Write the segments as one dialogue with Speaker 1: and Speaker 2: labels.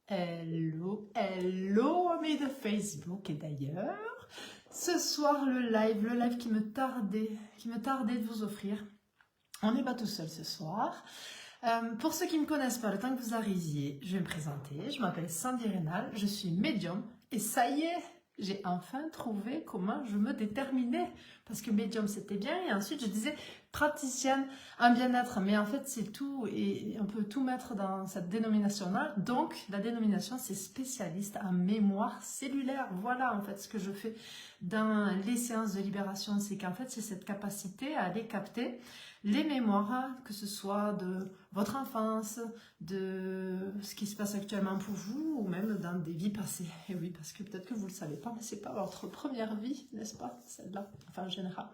Speaker 1: Hello, hello amis de Facebook et d'ailleurs, ce soir le live qui me tardait de vous offrir. On n'est pas tout seul ce soir. Pour ceux qui ne me connaissent pas, le temps que vous arriviez, je vais me présenter. Je m'appelle Sandy Rénal, je suis médium et ça y est, j'ai enfin trouvé comment je me déterminais. Parce que médium c'était bien et ensuite je disais praticienne en bien-être. Mais en fait c'est tout et on peut tout mettre dans cette dénomination-là. Donc la dénomination c'est spécialiste en mémoire cellulaire. Voilà en fait ce que je fais dans les séances de libération. C'est qu'en fait c'est cette capacité à aller capter les mémoires, que ce soit de votre enfance, de ce qui se passe actuellement pour vous, ou même dans des vies passées. Et oui, parce que peut-être que vous ne le savez pas, mais c'est pas votre première vie, n'est-ce pas, celle-là, enfin en général.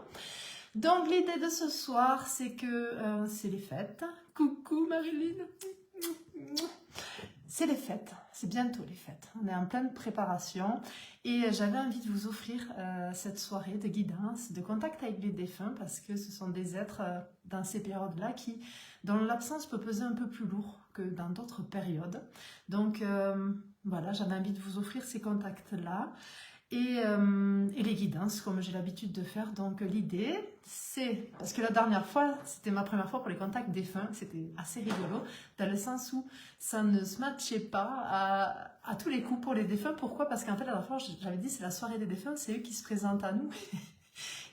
Speaker 1: Donc l'idée de ce soir, c'est que c'est les fêtes. Coucou Marilyn. C'est les fêtes, c'est bientôt les fêtes. On est en pleine préparation et j'avais envie de vous offrir cette soirée de guidance, de contact avec les défunts parce que ce sont des êtres dans ces périodes-là qui, dans l'absence, peut peser un peu plus lourd que dans d'autres périodes. Donc voilà, j'avais envie de vous offrir ces contacts-là. Et les guidances, comme j'ai l'habitude de faire. Donc l'idée, c'est, parce que la dernière fois, c'était ma première fois pour les contacts défunts, c'était assez rigolo, dans le sens où ça ne se matchait pas à tous les coups pour les défunts. Pourquoi? Parce qu'en fait, la dernière fois, j'avais dit, c'est la soirée des défunts, c'est eux qui se présentent à nous.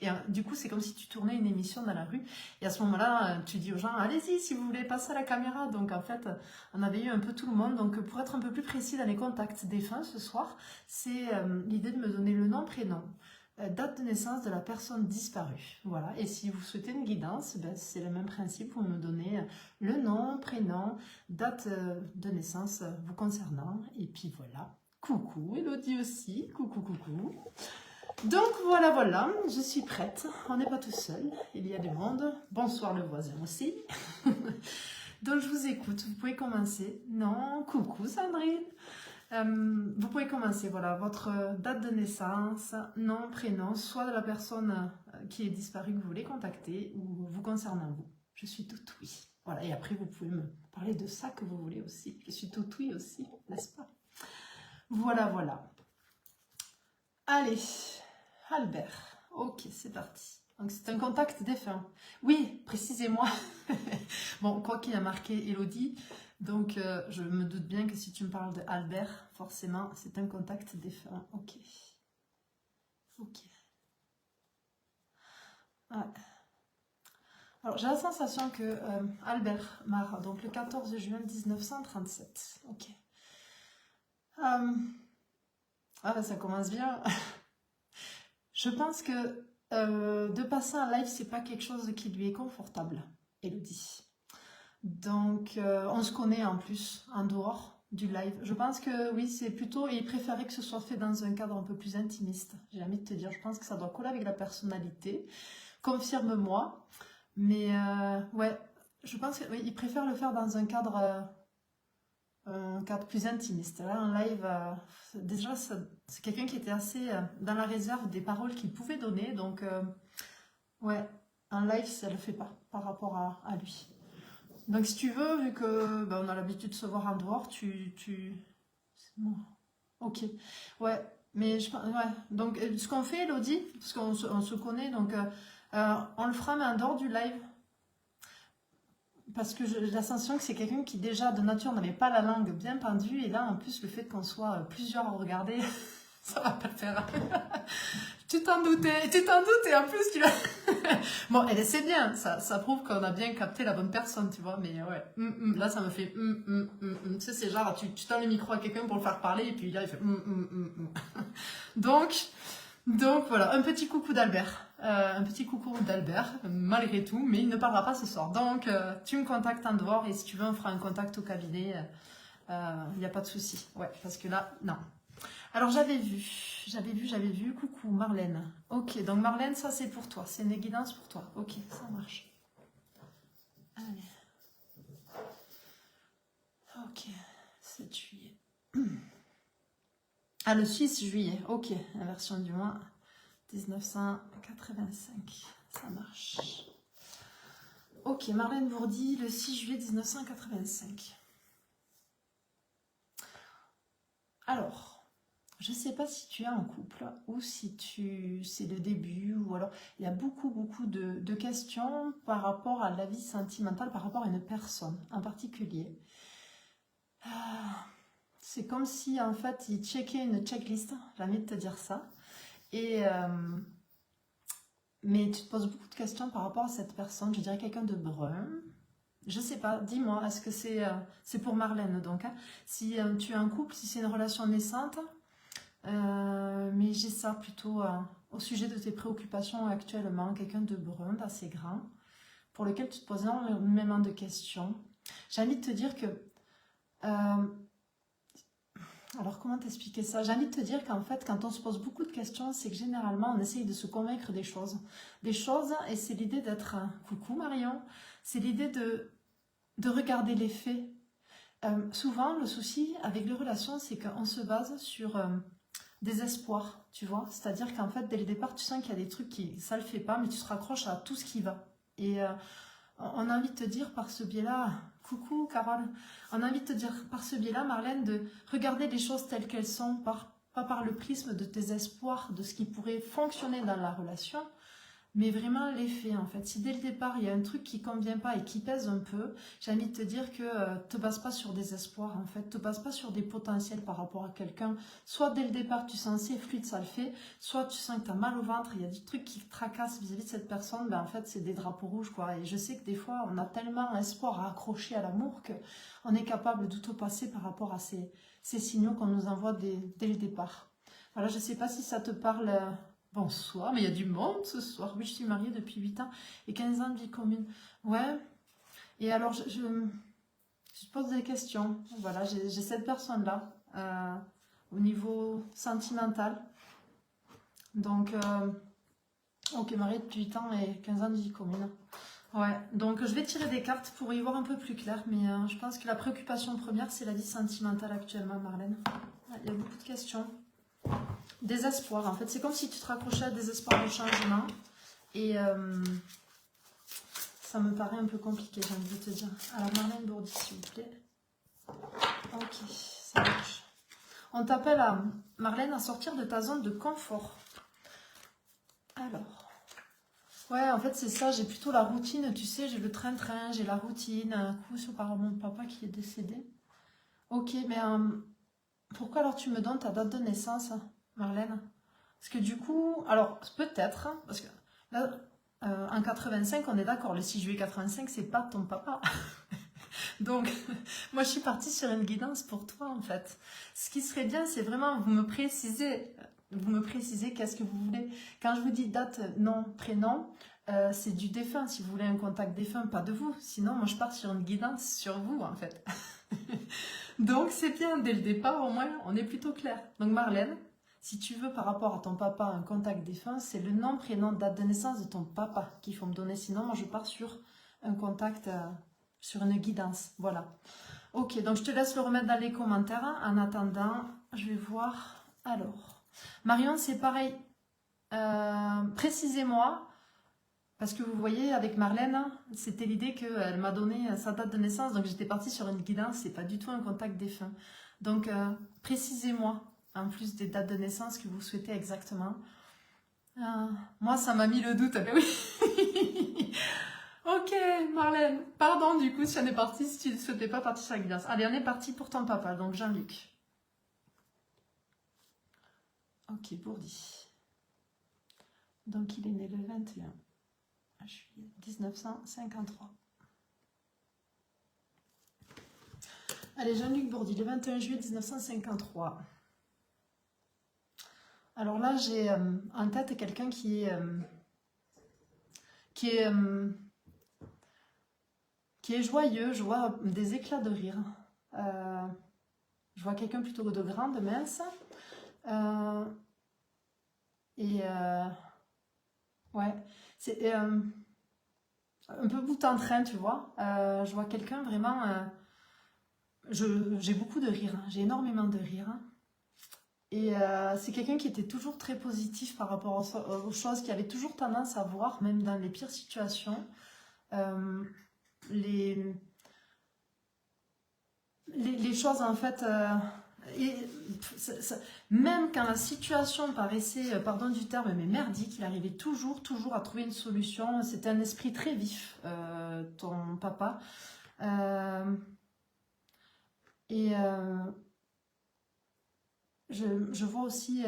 Speaker 1: Et du coup, c'est comme si tu tournais une émission dans la rue. Et à ce moment-là, tu dis aux gens, allez-y si vous voulez passer à la caméra. Donc en fait, on avait eu un peu tout le monde. Donc pour être un peu plus précis dans les contacts défunts ce soir, c'est l'idée de me donner le nom, prénom, date de naissance de la personne disparue. Voilà. Et si vous souhaitez une guidance, ben, c'est le même principe. Vous me donnez le nom, prénom, date de naissance vous concernant. Et puis voilà. Coucou, Elodie aussi. Coucou, coucou. Donc voilà, je suis prête. On n'est pas tout seul, il y a du monde. Bonsoir le voisin aussi. Donc je vous écoute, vous pouvez commencer. Non, coucou Sandrine. Vous pouvez commencer, voilà, votre date de naissance, nom, prénom, soit de la personne qui est disparue que vous voulez contacter ou vous concernant vous. Je suis tout oui. Voilà, et après vous pouvez me parler de ça que vous voulez aussi. Je suis tout oui aussi, n'est-ce pas? Voilà. Allez. Albert, ok, c'est parti. Donc c'est un contact défunt. Oui, précisez-moi. Bon, quoi qu'il a marqué Elodie, donc je me doute bien que si tu me parles de Albert, forcément, c'est un contact défunt. Ok. Ouais. Alors j'ai la sensation que Albert Mara, donc le 14 juin 1937. Ok. Ah ben ça commence bien. Je pense que de passer un live, c'est pas quelque chose qui lui est confortable, Elodie. Donc, on se connaît en plus, en dehors du live. Je pense que oui, c'est plutôt, et il préférait que ce soit fait dans un cadre un peu plus intimiste. J'ai envie de te dire, je pense que ça doit coller avec la personnalité. Confirme-moi. Mais ouais, je pense qu'il oui, préfère le faire dans un cadre plus intimiste. Là, un live, déjà, c'est quelqu'un qui était assez dans la réserve des paroles qu'il pouvait donner. Donc, ouais, un live, ça le fait pas par rapport à lui. Donc, si tu veux, vu que ben, on a l'habitude de se voir en dehors, bon, ok. Ouais, mais ouais. Donc, ce qu'on fait, Elodie, parce qu'on se connaît, donc on le fera, mais en dehors du live. Parce que j'ai la sensation que c'est quelqu'un qui déjà de nature n'avait pas la langue bien pendue et là en plus le fait qu'on soit plusieurs à regarder, ça va pas le faire. Tu t'en doutais en plus tu l'as. Bon, elle c'est bien, ça prouve qu'on a bien capté la bonne personne, tu vois, mais ouais, là ça me fait tu sais, c'est genre tu tends le micro à quelqu'un pour le faire parler et puis là il fait Donc voilà, un petit coucou d'Albert. Malgré tout, mais il ne parlera pas ce soir. Donc, tu me contactes en dehors et si tu veux, on fera un contact au cabinet. Il n'y a pas de souci. Ouais, parce que là, non. Alors, j'avais vu. Coucou, Marlène. Ok, donc Marlène, ça c'est pour toi. C'est une guidance pour toi. Ok, ça marche. Allez. Ok, 7 juillet. Ah, le 6 juillet. Ok, la version du mois 1985. Ça marche. Ok, Marlène Bourdi, le 6 juillet 1985. Alors, je ne sais pas si tu es en couple ou si c'est le début, ou alors il y a beaucoup de questions par rapport à la vie sentimentale, par rapport à une personne en particulier. Ah, c'est comme si en fait il checkait une checklist, j'ai envie de te dire ça. Et, mais tu te poses beaucoup de questions par rapport à cette personne, je dirais quelqu'un de brun. Je sais pas, dis-moi, est-ce que c'est pour Marlène donc, hein. Si tu es en couple, si c'est une relation naissante, mais j'ai ça plutôt au sujet de tes préoccupations actuellement, quelqu'un de brun, d'assez grand, pour lequel tu te poses énormément de questions. J'ai envie de te dire que... alors comment t'expliquer ça? J'ai envie de te dire qu'en fait, quand on se pose beaucoup de questions, c'est que généralement, on essaye de se convaincre des choses. Des choses, et c'est l'idée d'être... coucou Marion, c'est l'idée de regarder les faits. Souvent, le souci avec les relations, c'est qu'on se base sur des espoirs, tu vois. C'est-à-dire qu'en fait, dès le départ, tu sens qu'il y a des trucs qui, ça le fait pas, mais tu te raccroches à tout ce qui va. Et on a envie de te dire par ce biais-là, coucou Carole, on a envie de te dire par ce biais-là, Marlène, de regarder les choses telles qu'elles sont, pas par le prisme de tes espoirs, de ce qui pourrait fonctionner dans la relation, mais vraiment l'effet en fait. Si dès le départ il y a un truc qui ne convient pas et qui pèse un peu, j'ai envie de te dire que te base pas sur des espoirs en fait, te base pas sur des potentiels par rapport à quelqu'un. Soit dès le départ tu sens c'est fluide, ça le fait, soit tu sens que tu as mal au ventre, il y a des trucs qui te tracassent vis-à-vis de cette personne, ben en fait c'est des drapeaux rouges quoi. Et je sais que des fois on a tellement espoir à accrocher à l'amour qu'on est capable d'outopasser par rapport à ces signaux qu'on nous envoie dès le départ. Voilà, je sais pas si ça te parle. Bonsoir, mais il y a du monde ce soir. Oui, je suis mariée depuis 8 ans et 15 ans de vie commune. Ouais, et alors je pose des questions. Voilà, j'ai cette personne-là au niveau sentimental. Donc, ok, mariée depuis 8 ans et 15 ans de vie commune. Ouais, donc je vais tirer des cartes pour y voir un peu plus clair, mais je pense que la préoccupation première, c'est la vie sentimentale actuellement, Marlène. Il y a beaucoup de questions. Désespoir, en fait. C'est comme si tu te raccrochais à des espoirs de changement. Et ça me paraît un peu compliqué, j'ai envie de te dire. Alors, Marlène Bourdi, s'il vous plaît. Ok, ça marche. On t'appelle à Marlène à sortir de ta zone de confort. Alors. Ouais, en fait, c'est ça. J'ai plutôt la routine, tu sais. J'ai le train-train, j'ai la routine. Un coup, sur par mon papa qui est décédé. Ok, mais pourquoi alors tu me donnes ta date de naissance, Marlène? Parce que du coup, alors peut-être, hein, parce que là, en 85, on est d'accord, le 6 juillet 85, c'est pas ton papa. Donc, moi, je suis partie sur une guidance pour toi, en fait. Ce qui serait bien, c'est vraiment, vous me précisez qu'est-ce que vous voulez. Quand je vous dis date, nom, prénom, c'est du défunt. Si vous voulez un contact défunt, pas de vous. Sinon, moi, je pars sur une guidance sur vous, en fait. Donc, c'est bien, dès le départ, au moins, on est plutôt clair. Donc, Marlène, si tu veux, par rapport à ton papa, un contact défunt, c'est le nom, prénom, date de naissance de ton papa qu'il faut me donner. Sinon, moi, je pars sur un contact, sur une guidance. Voilà. Ok, donc je te laisse le remettre dans les commentaires. En attendant, je vais voir. Alors, Marion, c'est pareil. Précisez-moi, parce que vous voyez, avec Marlène, c'était l'idée qu'elle m'a donné sa date de naissance. Donc, j'étais partie sur une guidance. C'est pas du tout un contact défunt. Donc, précisez-moi, en plus des dates de naissance que vous souhaitez exactement. Moi, ça m'a mis le doute. Ah ben oui. Ok, Marlène. Pardon, du coup, si on est parti, si tu ne souhaitais pas partir sur la guidance. Allez, on est parti pour ton papa, donc Jean-Luc. Ok, Bourdi. Donc, il est né le 21 juillet 1953. Allez, Jean-Luc Bourdi, le 21 juillet 1953. Alors là, j'ai en tête quelqu'un qui est joyeux. Je vois des éclats de rire. Je vois quelqu'un plutôt de grand, de mince. Ouais, c'est un peu bout en train, tu vois. Je vois quelqu'un vraiment... j'ai beaucoup de rire, hein. J'ai énormément de rire. Et c'est quelqu'un qui était toujours très positif par rapport aux choses, qui avait toujours tendance à voir, même dans les pires situations, les choses en fait, et même quand la situation paraissait, pardon du terme, mais merdique, il arrivait toujours à trouver une solution. C'était un esprit très vif, ton papa. Et je vois aussi,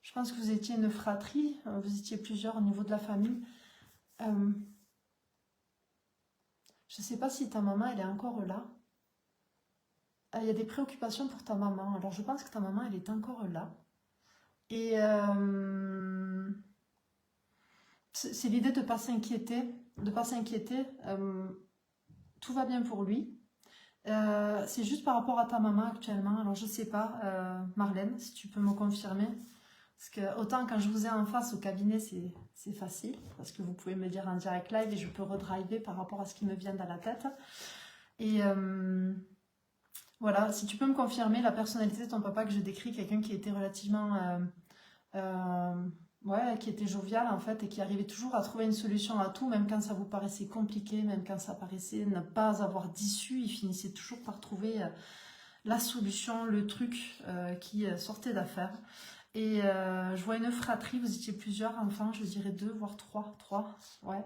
Speaker 1: je pense que vous étiez une fratrie, vous étiez plusieurs au niveau de la famille. Je ne sais pas si ta maman, elle est encore là. Il y a des préoccupations pour ta maman. Alors je pense que ta maman, elle est encore là. Et c'est l'idée de ne pas s'inquiéter. De pas s'inquiéter. Tout va bien pour lui. C'est juste par rapport à ta maman actuellement. Alors je sais pas, Marlène, si tu peux me confirmer. Parce que autant quand je vous ai en face au cabinet, c'est facile. Parce que vous pouvez me dire en direct live et je peux redriver par rapport à ce qui me vient dans la tête. Et voilà, si tu peux me confirmer la personnalité de ton papa que je décris, quelqu'un qui était relativement... ouais, qui était jovial en fait et qui arrivait toujours à trouver une solution à tout, même quand ça vous paraissait compliqué, même quand ça paraissait ne pas avoir d'issue, il finissait toujours par trouver la solution, le truc qui sortait d'affaire. Et je vois une fratrie, vous étiez plusieurs enfants, je dirais 2 voire 3, ouais.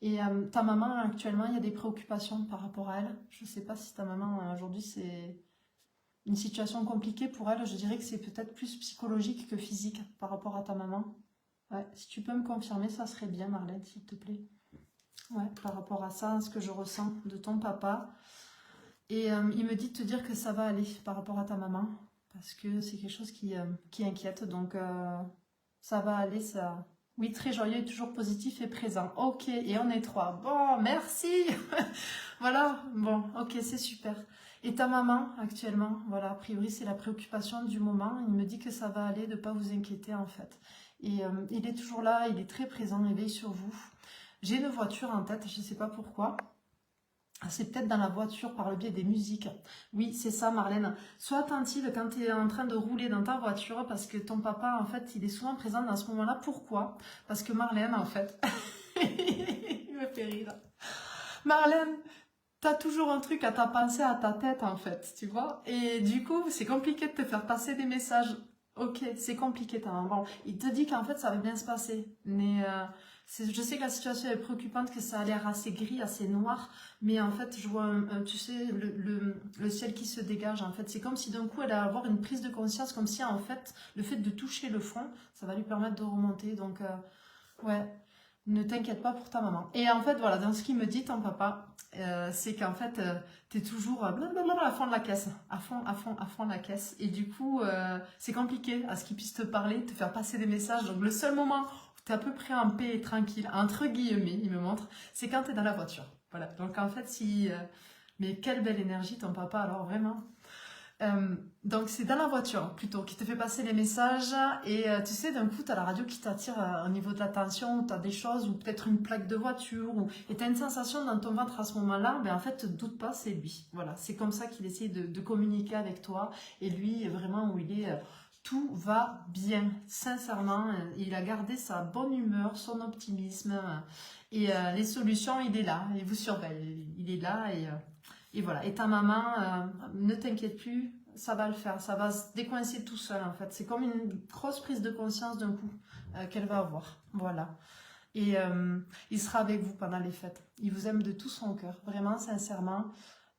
Speaker 1: Et ta maman actuellement, il y a des préoccupations par rapport à elle. Je ne sais pas si ta maman aujourd'hui c'est une situation compliquée pour elle, je dirais que c'est peut-être plus psychologique que physique par rapport à ta maman. Ouais, si tu peux me confirmer, ça serait bien, Marlène, s'il te plaît. Ouais, par rapport à ça, ce que je ressens de ton papa. Et il me dit de te dire que ça va aller par rapport à ta maman, parce que c'est quelque chose qui inquiète. Donc, ça va aller, ça... Oui, très joyeux et toujours positif et présent. Ok, et on est 3. Bon, merci. Voilà, bon, ok, c'est super. Et ta maman, actuellement, voilà, a priori, c'est la préoccupation du moment. Il me dit que ça va aller, de ne pas vous inquiéter, en fait. Et il est toujours là, il est très présent, il veille sur vous. J'ai une voiture en tête, je ne sais pas pourquoi. C'est peut-être dans la voiture par le biais des musiques. Oui, c'est ça, Marlène. Sois attentive quand tu es en train de rouler dans ta voiture parce que ton papa, en fait, il est souvent présent dans ce moment-là. Pourquoi? Parce que Marlène, en fait, il me fait rire. Marlène, t'as toujours un truc à ta pensée, à ta tête, en fait, tu vois? Et du coup, c'est compliqué de te faire passer des messages. Ok, c'est compliqué, ta maman. Bon, il te dit qu'en fait, ça va bien se passer. Mais je sais que la situation est préoccupante, que ça a l'air assez gris, assez noir. Mais en fait, je vois, tu sais, le ciel qui se dégage, en fait. C'est comme si d'un coup, elle allait avoir une prise de conscience, comme si, en fait, le fait de toucher le fond, ça va lui permettre de remonter. Donc, ouais, ne t'inquiète pas pour ta maman. Et en fait, voilà, dans ce qu'il me dit, ton papa, c'est qu'en fait, t'es toujours blablabla à fond de la caisse, à fond de la caisse. Et du coup, c'est compliqué à ce qu'il puisse te parler, te faire passer des messages. Donc le seul moment où t'es à peu près en paix et tranquille, entre guillemets, il me montre, c'est quand t'es dans la voiture. Voilà. Donc en fait, si... mais quelle belle énergie ton papa, alors vraiment. Donc c'est dans la voiture plutôt qui te fait passer les messages et tu sais d'un coup tu as la radio qui t'attire au niveau de l'attention, tu as des choses ou peut-être une plaque de voiture et tu as une sensation dans ton ventre à ce moment-là, en fait te doute pas, c'est lui. Voilà, c'est comme ça qu'il essaie de communiquer avec toi et lui vraiment où il est tout va bien, sincèrement, il a gardé sa bonne humeur, son optimisme et les solutions, il est là, il vous surveille, il est là et voilà. Et ta maman, ne t'inquiète plus, ça va le faire, ça va se décoincer tout seul en fait. C'est comme une grosse prise de conscience d'un coup qu'elle va avoir. Voilà. Et il sera avec vous pendant les fêtes. Il vous aime de tout son cœur, vraiment, sincèrement.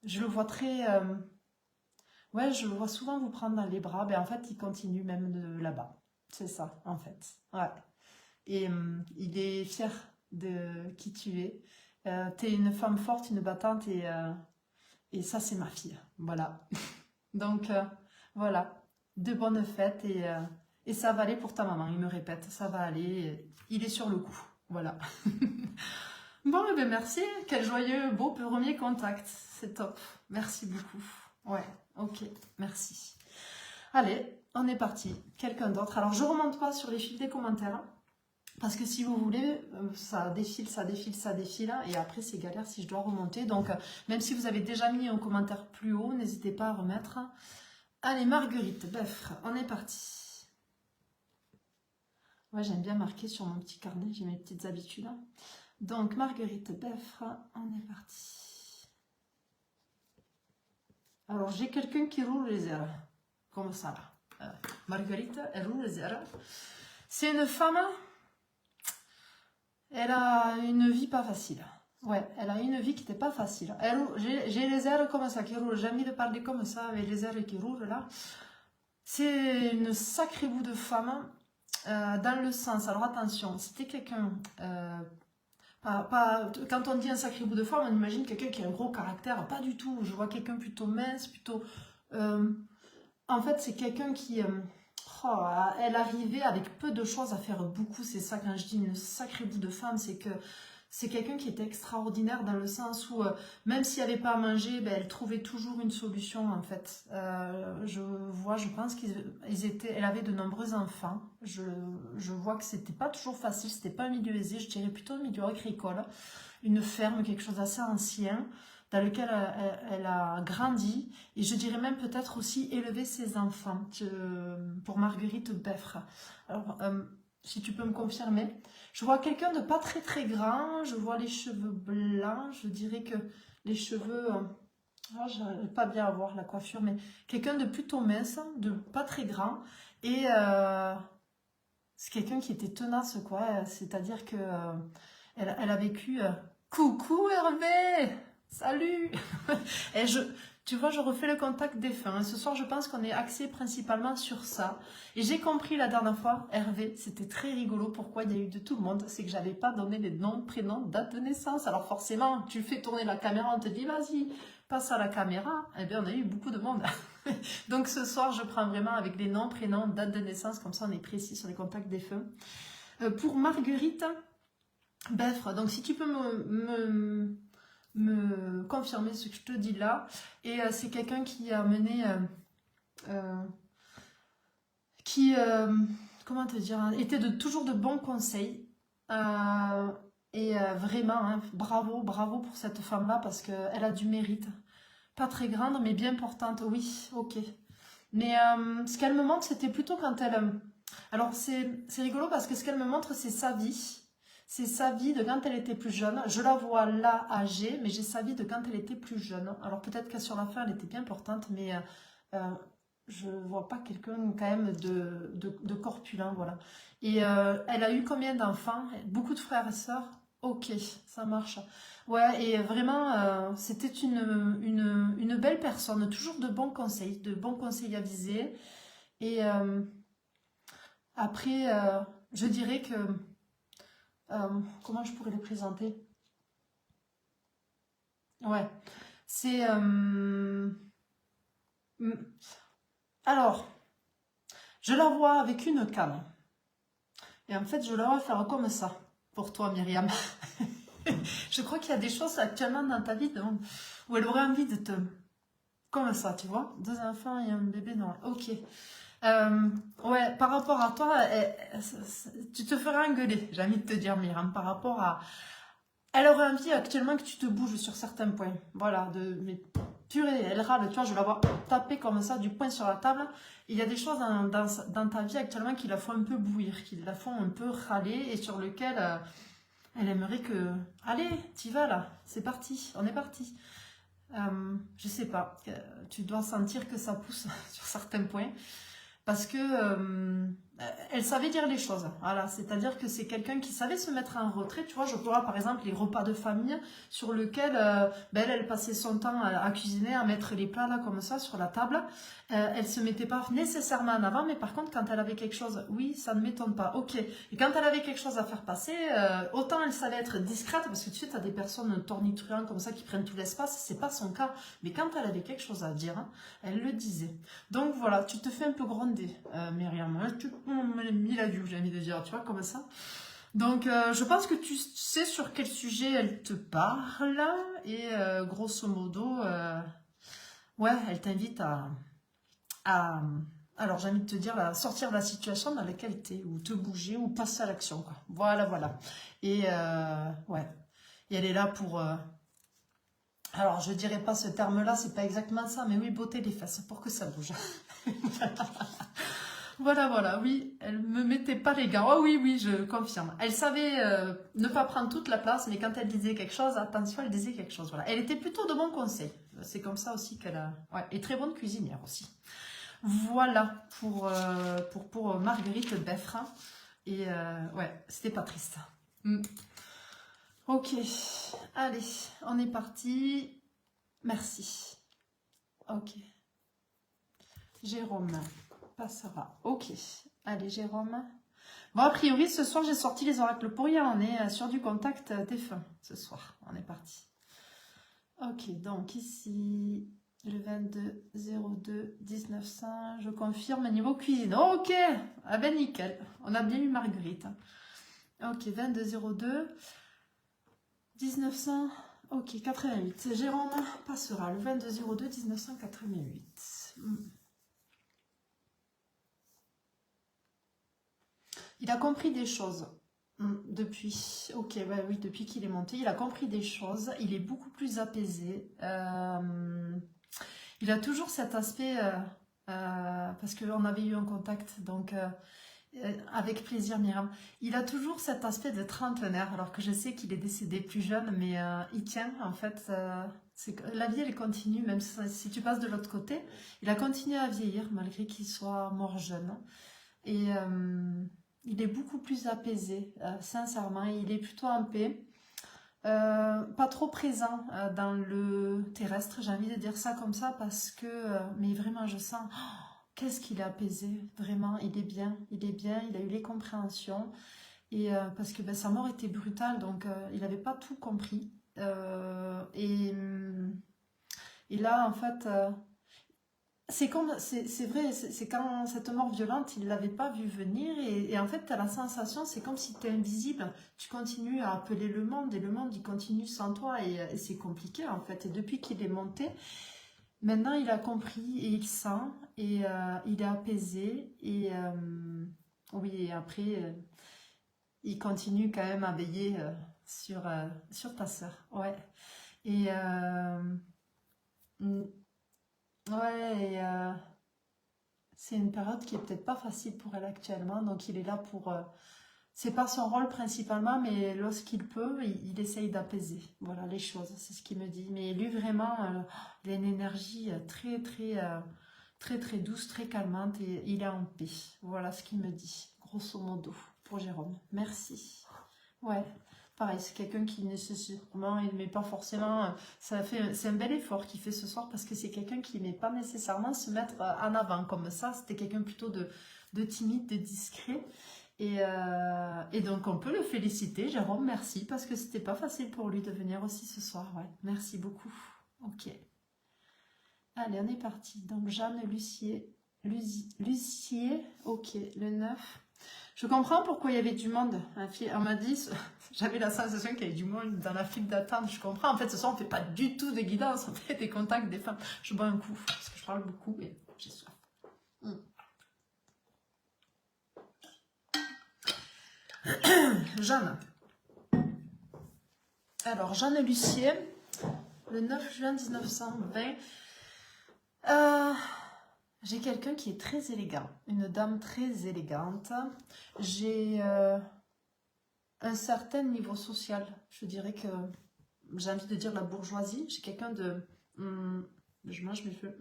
Speaker 1: Je le vois très... ouais, je le vois souvent vous prendre dans les bras. Ben, en fait, il continue même de là-bas. C'est ça, en fait. Ouais. Et il est fier de qui tu es. Tu es une femme forte, une battante et ça, c'est ma fille. Voilà. Donc, voilà. De bonnes fêtes et ça va aller pour ta maman. Il me répète, ça va aller. Il est sur le coup. Voilà. Bon, eh bien, merci. Quel joyeux, beau premier contact. C'est top. Merci beaucoup. Ouais, ok. Merci. Allez, on est parti. Quelqu'un d'autre. Alors, je remonte pas sur les fils des commentaires. Parce que si vous voulez, ça défile, ça défile, ça défile, et après c'est galère si je dois remonter. Donc, même si vous avez déjà mis un commentaire plus haut, n'hésitez pas à remettre. Allez, Marguerite, Beffre, on est parti. Ouais, j'aime bien marquer sur mon petit carnet, j'ai mes petites habitudes. Donc, Marguerite, Beffre, on est parti. Alors, j'ai quelqu'un qui roule les airs. comme ça là. Marguerite, elle roule les airs. C'est une femme, elle a une vie pas facile. Ouais, elle a une vie qui n'était pas facile. J'ai les airs comme ça qui roulent. J'ai envie de parler comme ça avec les airs qui roulent là. C'est une sacrée bout de femme dans le sens. Alors attention, c'était quelqu'un. Quand on dit un sacré bout de femme, on imagine quelqu'un qui a un gros caractère. Pas du tout. Je vois quelqu'un plutôt mince, plutôt. En fait, c'est quelqu'un qui. Elle arrivait avec peu de choses à faire beaucoup. C'est ça quand je dis une sacrée bout de femme, c'est que. C'est quelqu'un qui était extraordinaire dans le sens où, même s'il n'y avait pas à manger, ben, elle trouvait toujours une solution en fait. Je pense elle avait de nombreux enfants. Je vois que c'était pas toujours facile, c'était pas un milieu aisé, je dirais plutôt un milieu agricole, une ferme, quelque chose d'assez ancien, dans lequel elle a grandi, et je dirais même peut-être aussi élevé ses enfants, pour Marguerite Beffre. Alors, si tu peux me confirmer. Je vois quelqu'un de pas très très grand, je vois les cheveux blancs, je dirais que les cheveux, j'arrive pas bien à voir la coiffure, mais quelqu'un de plutôt mince, de pas très grand, et c'est quelqu'un qui était tenace, quoi, c'est-à-dire que elle a vécu, coucou Hervé, salut. Et tu vois, je refais le contact défunt. Et ce soir, je pense qu'on est axé principalement sur ça. Et j'ai compris la dernière fois, Hervé, c'était très rigolo. Pourquoi il y a eu de tout le monde? C'est que j'avais pas donné les noms, prénoms, date de naissance. Alors forcément, tu fais tourner la caméra, on te dit, vas-y, passe à la caméra. Eh bien, on a eu beaucoup de monde. Donc ce soir, je prends vraiment avec les noms, prénoms, date de naissance. Comme ça, on est précis sur les contacts défunts. Pour Marguerite Beffre, donc si tu peux me confirmer ce que je te dis là. Et c'est quelqu'un qui a mené... comment te dire, était toujours de bons conseils. Vraiment, hein, bravo pour cette femme-là, parce qu'elle a du mérite. Pas très grande, mais bien portante. Oui, ok. Mais ce qu'elle me montre, c'était plutôt quand elle... Alors, c'est rigolo, parce que ce qu'elle me montre, c'est sa vie. C'est sa vie de quand elle était plus jeune. Je la vois là, âgée, mais j'ai sa vie de quand elle était plus jeune. Alors peut-être que sur la fin, elle était bien portante, mais je vois pas quelqu'un quand même de corpulent, voilà. Et elle a eu combien d'enfants? Beaucoup de frères et sœurs? Ok, ça marche. Ouais, et vraiment, c'était une belle personne, toujours de bons conseils avisés. Et après, je dirais que... comment je pourrais les présenter? Ouais, c'est... alors, je la vois avec une canne. Et en fait, je la vois faire comme ça, pour toi, Myriam. Je crois qu'il y a des choses actuellement dans ta vie où elle aurait envie de te... Comme ça, tu vois? 2 enfants et un bébé, non. Ok. Ouais, par rapport à toi, tu te feras engueuler, j'ai envie de te dire, Myriam, par rapport à... Elle aurait envie actuellement que tu te bouges sur certains points. Voilà, mais purée, elle râle, tu vois, je la vois taper comme ça, du poing sur la table. Il y a des choses dans ta vie actuellement qui la font un peu bouillir, qui la font un peu râler et sur lequel elle aimerait que... Allez, t'y vas là, c'est parti, on est parti. Je sais pas, tu dois sentir que ça pousse sur certains points. Parce que elle savait dire les choses. Voilà, c'est-à-dire que c'est quelqu'un qui savait se mettre en retrait. Tu vois, je vois par exemple les repas de famille sur lesquels elle passait son temps à cuisiner, à mettre les plats là comme ça sur la table. Elle se mettait pas nécessairement en avant, mais par contre quand elle avait quelque chose, oui, ça ne m'étonne pas. Ok. Et quand elle avait quelque chose à faire passer, autant elle savait être discrète, parce que tu sais, tu as des personnes tornitruantes comme ça qui prennent tout l'espace. C'est pas son cas. Mais quand elle avait quelque chose à dire, hein, elle le disait. Donc voilà, tu te fais un peu gronder, Myriam. Hein, mille adieux, j'ai envie de dire, tu vois, comme ça. Donc, je pense que tu sais sur quel sujet elle te parle. Et grosso modo, ouais, elle t'invite alors j'ai envie de te dire, sortir de la situation dans laquelle tu es, ou te bouger, ou passer à l'action, quoi. Voilà, voilà. Et ouais, et elle est là pour... alors, je dirais pas ce terme-là, c'est pas exactement ça, mais oui, botter les fesses pour que ça bouge. Voilà, voilà, oui, elle me mettait pas les gants. Oh oui, oui, je confirme. Elle savait ne pas prendre toute la place, mais quand elle disait quelque chose, attention, elle disait quelque chose. Voilà. Elle était plutôt de bons conseils. C'est comme ça aussi qu'elle a... Ouais, et très bonne cuisinière aussi. Voilà pour Marguerite Beffre. Et ouais, c'était pas triste. Ok, allez, on est parti. Merci. Ok. Jérôme passera. Ok, allez Jérôme. Bon, a priori, ce soir, j'ai sorti les oracles pour rien. On est sur du contact défunt ce soir. On est parti. Ok, donc ici, le 22-02-1900, je confirme niveau cuisine. Ok, ah ben nickel. On a bien eu Marguerite. Ok, 22-02-1900, ok, 88. Jérôme passera le 22-02-1988. Il a compris des choses depuis. Ok, ouais, oui, depuis qu'il est monté, il a compris des choses. Il est beaucoup plus apaisé. Il a toujours cet aspect, parce qu'on avait eu un contact, donc avec plaisir, Myriam. Il a toujours cet aspect de trentenaire, alors que je sais qu'il est décédé plus jeune, mais il tient en fait. La vie, elle continue, même si tu passes de l'autre côté. Il a continué à vieillir malgré qu'il soit mort jeune. Et il est beaucoup plus apaisé, sincèrement. Il est plutôt en paix. Pas trop présent dans le terrestre, j'ai envie de dire ça comme ça, parce que, mais vraiment, je sens, qu'est-ce qu'il est apaisé, vraiment, il est bien, il a eu les compréhensions, et parce que ben, sa mort était brutale, donc il n'avait pas tout compris. Et là, en fait, c'est vrai, c'est quand cette mort violente, il ne l'avait pas vu venir, et en fait, tu as la sensation, c'est comme si tu es invisible, tu continues à appeler le monde, et le monde, il continue sans toi, et c'est compliqué, en fait. Et depuis qu'il est monté, maintenant, il a compris, et il sent, et il est apaisé, et oui, et après, il continue quand même à veiller sur ta sœur, ouais. Et ouais, et c'est une période qui est peut-être pas facile pour elle actuellement, donc il est là pour... c'est pas son rôle principalement, mais lorsqu'il peut, il essaye d'apaiser, voilà, les choses, c'est ce qu'il me dit. Mais lui, vraiment, il a une énergie très, très douce, très calmante, et il est en paix. Voilà ce qu'il me dit, grosso modo, pour Jérôme. Merci. Ouais. Pareil, c'est quelqu'un qui nécessairement, il met pas forcément, c'est un bel effort qu'il fait ce soir, parce que c'est quelqu'un qui ne met pas nécessairement se mettre en avant comme ça. C'était quelqu'un plutôt de timide, de discret. Et donc on peut le féliciter, Jérôme, merci, parce que c'était pas facile pour lui de venir aussi ce soir. Ouais, merci beaucoup. Ok. Allez, on est parti. Donc Jeanne Lucier, ok, le 9. Je comprends pourquoi il y avait du monde. On m'a dit, j'avais la sensation qu'il y avait du monde dans la file d'attente. Je comprends. En fait, ce soir, on ne fait pas du tout de guidance. On fait des contacts des femmes. Je bois un coup parce que je parle beaucoup et j'ai soif. Jeanne. Alors, Jeanne Lucier, le 9 juin 1920. J'ai quelqu'un qui est très élégant. Une dame très élégante. J'ai... un certain niveau social, je dirais que j'ai envie de dire la bourgeoisie. J'ai quelqu'un de... je mange mes feux.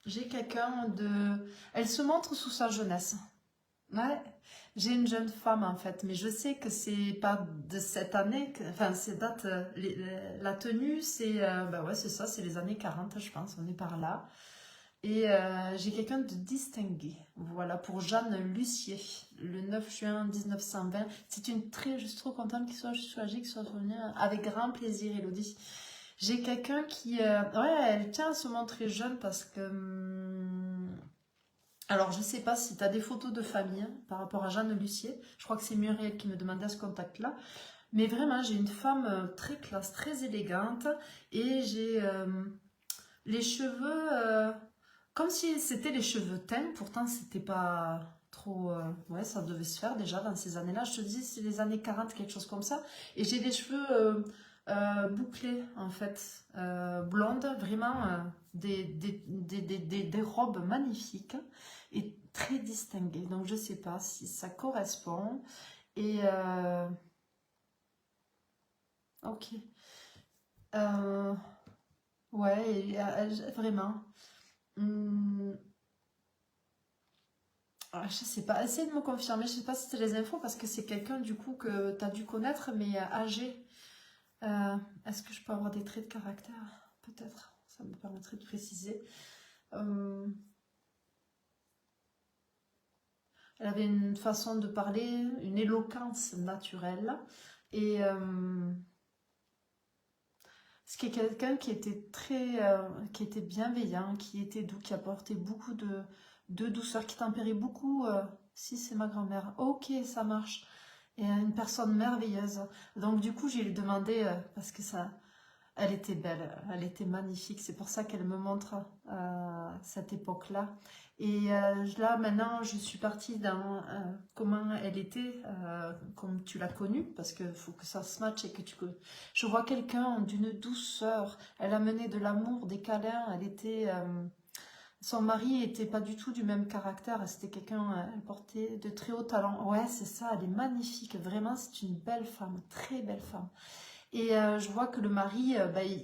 Speaker 1: J'ai quelqu'un de... Elle se montre sous sa jeunesse. Ouais. J'ai une jeune femme en fait, mais je sais que c'est pas de cette année, enfin ces dates, la tenue c'est bah ouais, c'est ça, c'est les années 40 je pense, on est par là. Et j'ai quelqu'un de distingué. Voilà, pour Jeanne Lucier, le 9 juin 1920. C'est une très... Je suis trop contente qu'il soit soulagé, qu'il soit revenu avec grand plaisir, Elodie. J'ai quelqu'un qui... ouais, elle tient à se montrer jeune parce que... alors, je sais pas si tu as des photos de famille par rapport à Jeanne Lucier. Je crois que c'est Muriel qui me demandait ce contact-là. Mais vraiment, j'ai une femme très classe, très élégante. Et j'ai les cheveux... comme si c'était les cheveux teints, pourtant c'était pas trop... ouais, ça devait se faire déjà dans ces années-là. Je te dis, c'est les années 40, quelque chose comme ça. Et j'ai des cheveux bouclés, en fait, blondes, vraiment des robes magnifiques et très distinguées. Donc je sais pas si ça correspond. Et... ok. Ouais, vraiment... Hum, je sais pas, essaye de me confirmer, je sais pas si c'est les infos parce que c'est quelqu'un du coup que tu as dû connaître mais âgé. Euh, Est-ce que je peux avoir des traits de caractère? Peut-être, ça me permettrait de préciser. Euh, Elle avait une façon de parler, une éloquence naturelle. Et ce qui est quelqu'un qui était qui était bienveillant, qui était doux, qui apportait beaucoup de douceur, qui tempérait beaucoup. Si c'est ma grand-mère, ok, ça marche. Et une personne merveilleuse. Donc du coup, j'ai lui demandé parce que ça, elle était belle, elle était magnifique. C'est pour ça qu'elle me montre cette époque-là. Et là, maintenant, je suis partie dans comment elle était, comme tu l'as connue, parce qu'il faut que ça se matche et que tu... Je vois quelqu'un d'une douceur. Elle amenait de l'amour, des câlins. Elle était... son mari était pas du tout du même caractère. C'était quelqu'un, elle portait de très hauts talents. Ouais, c'est ça, elle est magnifique. Vraiment, c'est une belle femme, très belle femme. Et je vois que le mari,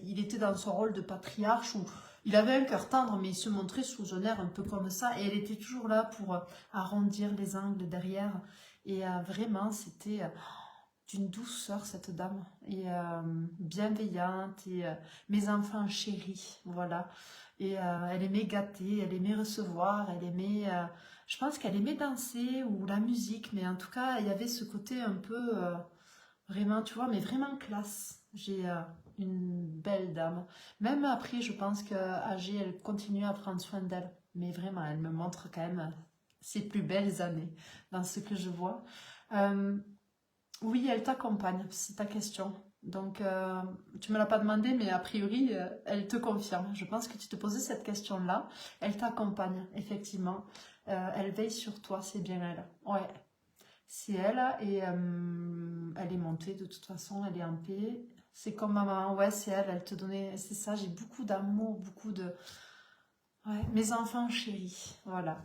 Speaker 1: il était dans son rôle de patriarche où il avait un cœur tendre, mais il se montrait sous un air un peu comme ça. Et elle était toujours là pour arrondir les angles derrière. Et vraiment, c'était d'une douceur, cette dame. Et bienveillante. Et mes enfants chéris, voilà. Et elle aimait gâter, elle aimait recevoir, elle aimait... je pense qu'elle aimait danser ou la musique, mais en tout cas, il y avait ce côté un peu... vraiment, tu vois, mais vraiment classe. J'ai une belle dame. Même après, je pense qu'âgée, elle continue à prendre soin d'elle. Mais vraiment, elle me montre quand même ses plus belles années dans ce que je vois. Euh, oui, elle t'accompagne, c'est ta question. Donc, tu me l'as pas demandé, mais a priori, elle te confirme. Je pense que tu te posais cette question-là. Elle t'accompagne, effectivement. Elle veille sur toi, c'est bien elle. Ouais, c'est elle et elle est montée de toute façon, elle est en paix. C'est comme ma maman, ouais, c'est elle, elle te donnait, c'est ça, j'ai beaucoup d'amour, beaucoup de... Ouais, mes enfants chéris, voilà.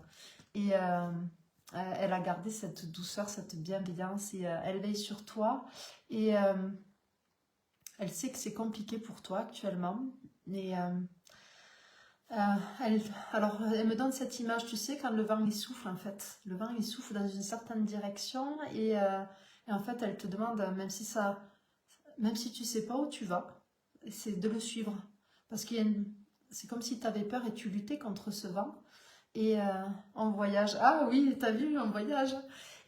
Speaker 1: Et elle a gardé cette douceur, cette bienveillance et elle veille sur toi et elle sait que c'est compliqué pour toi actuellement. Et euh, elle, alors, elle me donne cette image, tu sais, quand le vent il souffle en fait. Le vent il souffle dans une certaine direction et en fait elle te demande, même si tu sais pas où tu vas, c'est de le suivre. Parce c'est comme si tu avais peur et tu luttais contre ce vent. Et en voyage, ah oui, t'as vu, en voyage.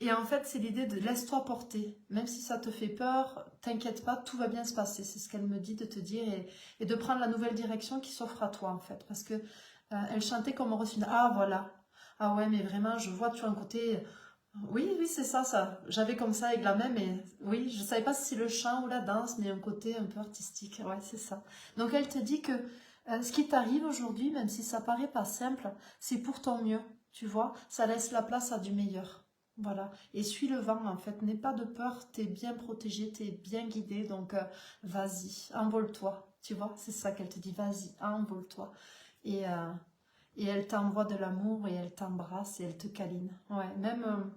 Speaker 1: Et en fait, c'est l'idée de laisse-toi porter. Même si ça te fait peur, t'inquiète pas, tout va bien se passer. C'est ce qu'elle me dit de te dire et de prendre la nouvelle direction qui s'offre à toi en fait. Parce que elle chantait comme Rosine. Ah voilà. Ah ouais, mais vraiment, je vois, tu as un côté. Oui, oui, c'est ça, ça. J'avais comme ça avec la même, mais oui, je savais pas si c'est le chant ou la danse, mais un côté un peu artistique. Ouais, c'est ça. Donc elle te dit que ce qui t'arrive aujourd'hui, même si ça paraît pas simple, c'est pour ton mieux, tu vois. Ça laisse la place à du meilleur. Voilà. Et suis le vent, en fait. N'aie pas de peur, t'es bien protégé, t'es bien guidé, donc vas-y, envole-toi. Tu vois, c'est ça qu'elle te dit, vas-y, envole-toi. Et, euh, et elle t'envoie de l'amour et elle t'embrasse et elle te câline. Ouais, même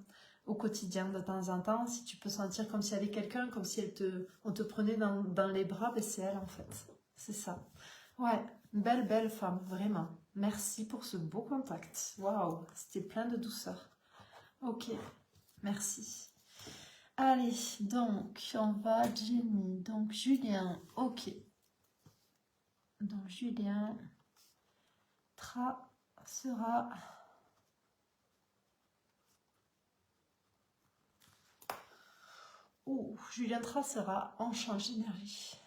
Speaker 1: au quotidien, de temps en temps, si tu peux sentir comme s'il y avait quelqu'un, comme si on te prenait dans les bras, ben c'est elle en fait. C'est ça. Ouais, belle, belle femme, vraiment. Merci pour ce beau contact. Waouh, c'était plein de douceur. Ok, merci. Allez, donc, on va Jenny. Donc, Julien, ok. Donc, Julien sera... Ouh, Julien sera en change d'énergie.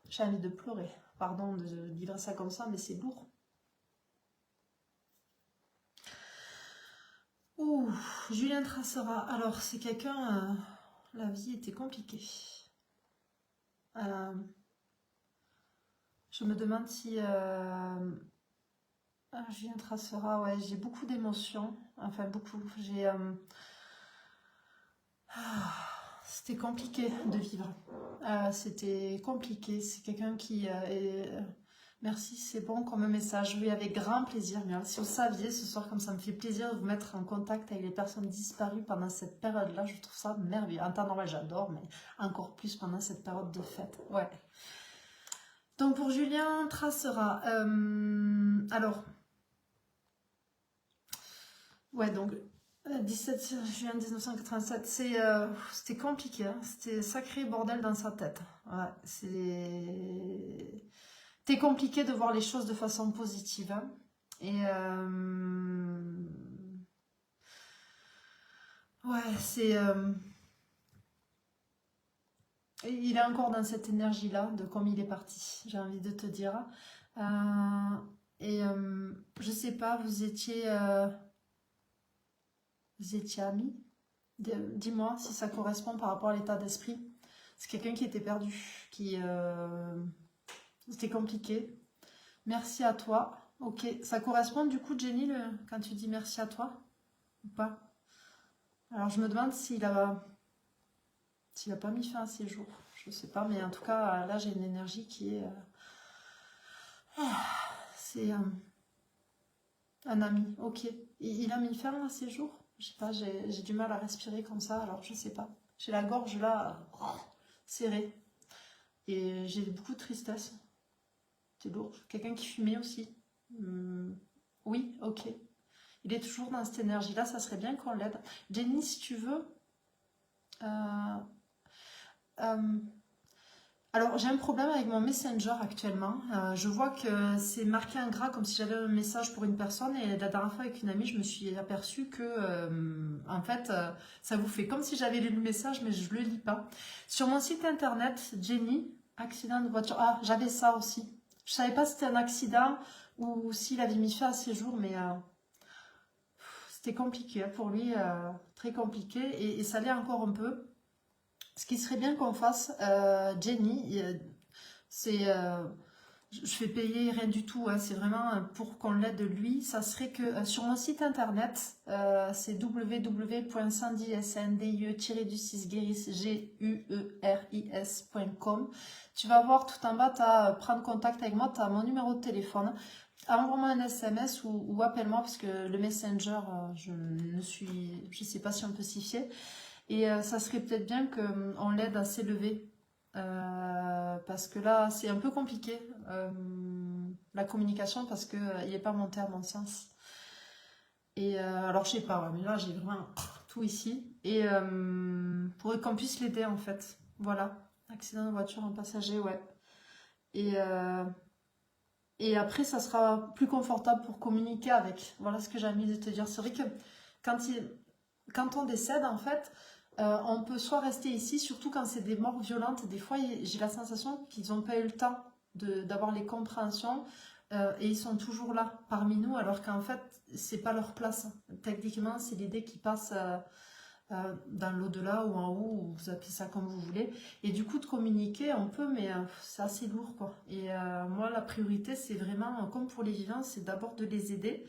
Speaker 1: J'ai envie de pleurer. Pardon de livrer ça comme ça, mais c'est lourd. Ouh, Julien Tracera. Alors, c'est quelqu'un... la vie était compliquée. Je me demande si... Julien Tracera, ouais, j'ai beaucoup d'émotions. Enfin, beaucoup. J'ai... c'était compliqué de vivre. C'était compliqué. C'est quelqu'un qui est... Merci, c'est bon comme message. Oui, avec grand plaisir. Mais si vous saviez ce soir, comme ça me fait plaisir de vous mettre en contact avec les personnes disparues pendant cette période-là, je trouve ça merveilleux. En temps normal, j'adore, mais encore plus pendant cette période de fête. Ouais. Donc pour Julien Tracera, alors Ouais, donc 17 juin 1987, c'était compliqué, hein. C'était sacré bordel dans sa tête. Ouais, c'était compliqué de voir les choses de façon positive, hein. Et ouais, il est encore dans cette énergie-là de comme il est parti, j'ai envie de te dire. Euh, je sais pas, vous étiez amis? Dis-moi si ça correspond par rapport à l'état d'esprit. C'est quelqu'un qui était perdu, c'était compliqué. Merci à toi. Ok, ça correspond du coup, Jenny, quand tu dis merci à toi ou pas? Alors je me demande s'il a pas mis fin à ses jours. Je sais pas, mais en tout cas, là j'ai une énergie qui est. C'est un ami, ok. Il a mis fin à ses jours? Je sais pas, j'ai du mal à respirer comme ça, alors je sais pas. J'ai la gorge là, serrée. Et j'ai beaucoup de tristesse. C'est lourd. Quelqu'un qui fumait aussi. Hmm, oui, ok. Il est toujours dans cette énergie-là, ça serait bien qu'on l'aide. Jenny, si tu veux. euh, euh, alors, j'ai un problème avec mon Messenger actuellement. Je vois que c'est marqué en gras comme si j'avais un message pour une personne. Et la dernière fois, avec une amie, je me suis aperçue que, en fait, ça vous fait comme si j'avais lu le message, mais je ne le lis pas. Sur mon site internet, Jenny, accident de voiture. Ah, j'avais ça aussi. Je savais pas si c'était un accident ou s'il avait mis fin à ses jours, mais c'était compliqué, hein, pour lui, très compliqué. Et ça l'est encore un peu. Ce qui serait bien qu'on fasse, Jenny, c'est, je fais payer rien du tout, hein, c'est vraiment pour qu'on l'aide lui. Ça serait que sur mon site internet, c'est www.sandy-gueris.com. Tu vas voir tout en bas, tu as prendre contact avec moi, tu as mon numéro de téléphone. Envoie-moi un SMS ou appelle-moi parce que le Messenger, je sais pas si on peut s'y fier. Et ça serait peut-être bien qu'on l'aide à s'élever. Parce que là, c'est un peu compliqué, la communication, parce qu'il n'est pas monté à mon sens. Et alors, je sais pas, ouais, mais là, j'ai vraiment tout ici. Et pour qu'on puisse l'aider, en fait. Voilà. Accident de voiture, un passager, ouais. Et, euh, et après, ça sera plus confortable pour communiquer avec. Voilà ce que j'ai envie de te dire. C'est vrai que quand, quand on décède, en fait, on peut soit rester ici, surtout quand c'est des morts violentes. Des fois, j'ai la sensation qu'ils n'ont pas eu le temps d'avoir les compréhensions et ils sont toujours là parmi nous, alors qu'en fait, c'est pas leur place. Techniquement, c'est l'idée qui passe dans l'au-delà ou en haut, ou vous appelez ça comme vous voulez. Et du coup, de communiquer, on peut, mais c'est assez lourd, quoi. Et moi, la priorité, c'est vraiment, comme pour les vivants, c'est d'abord de les aider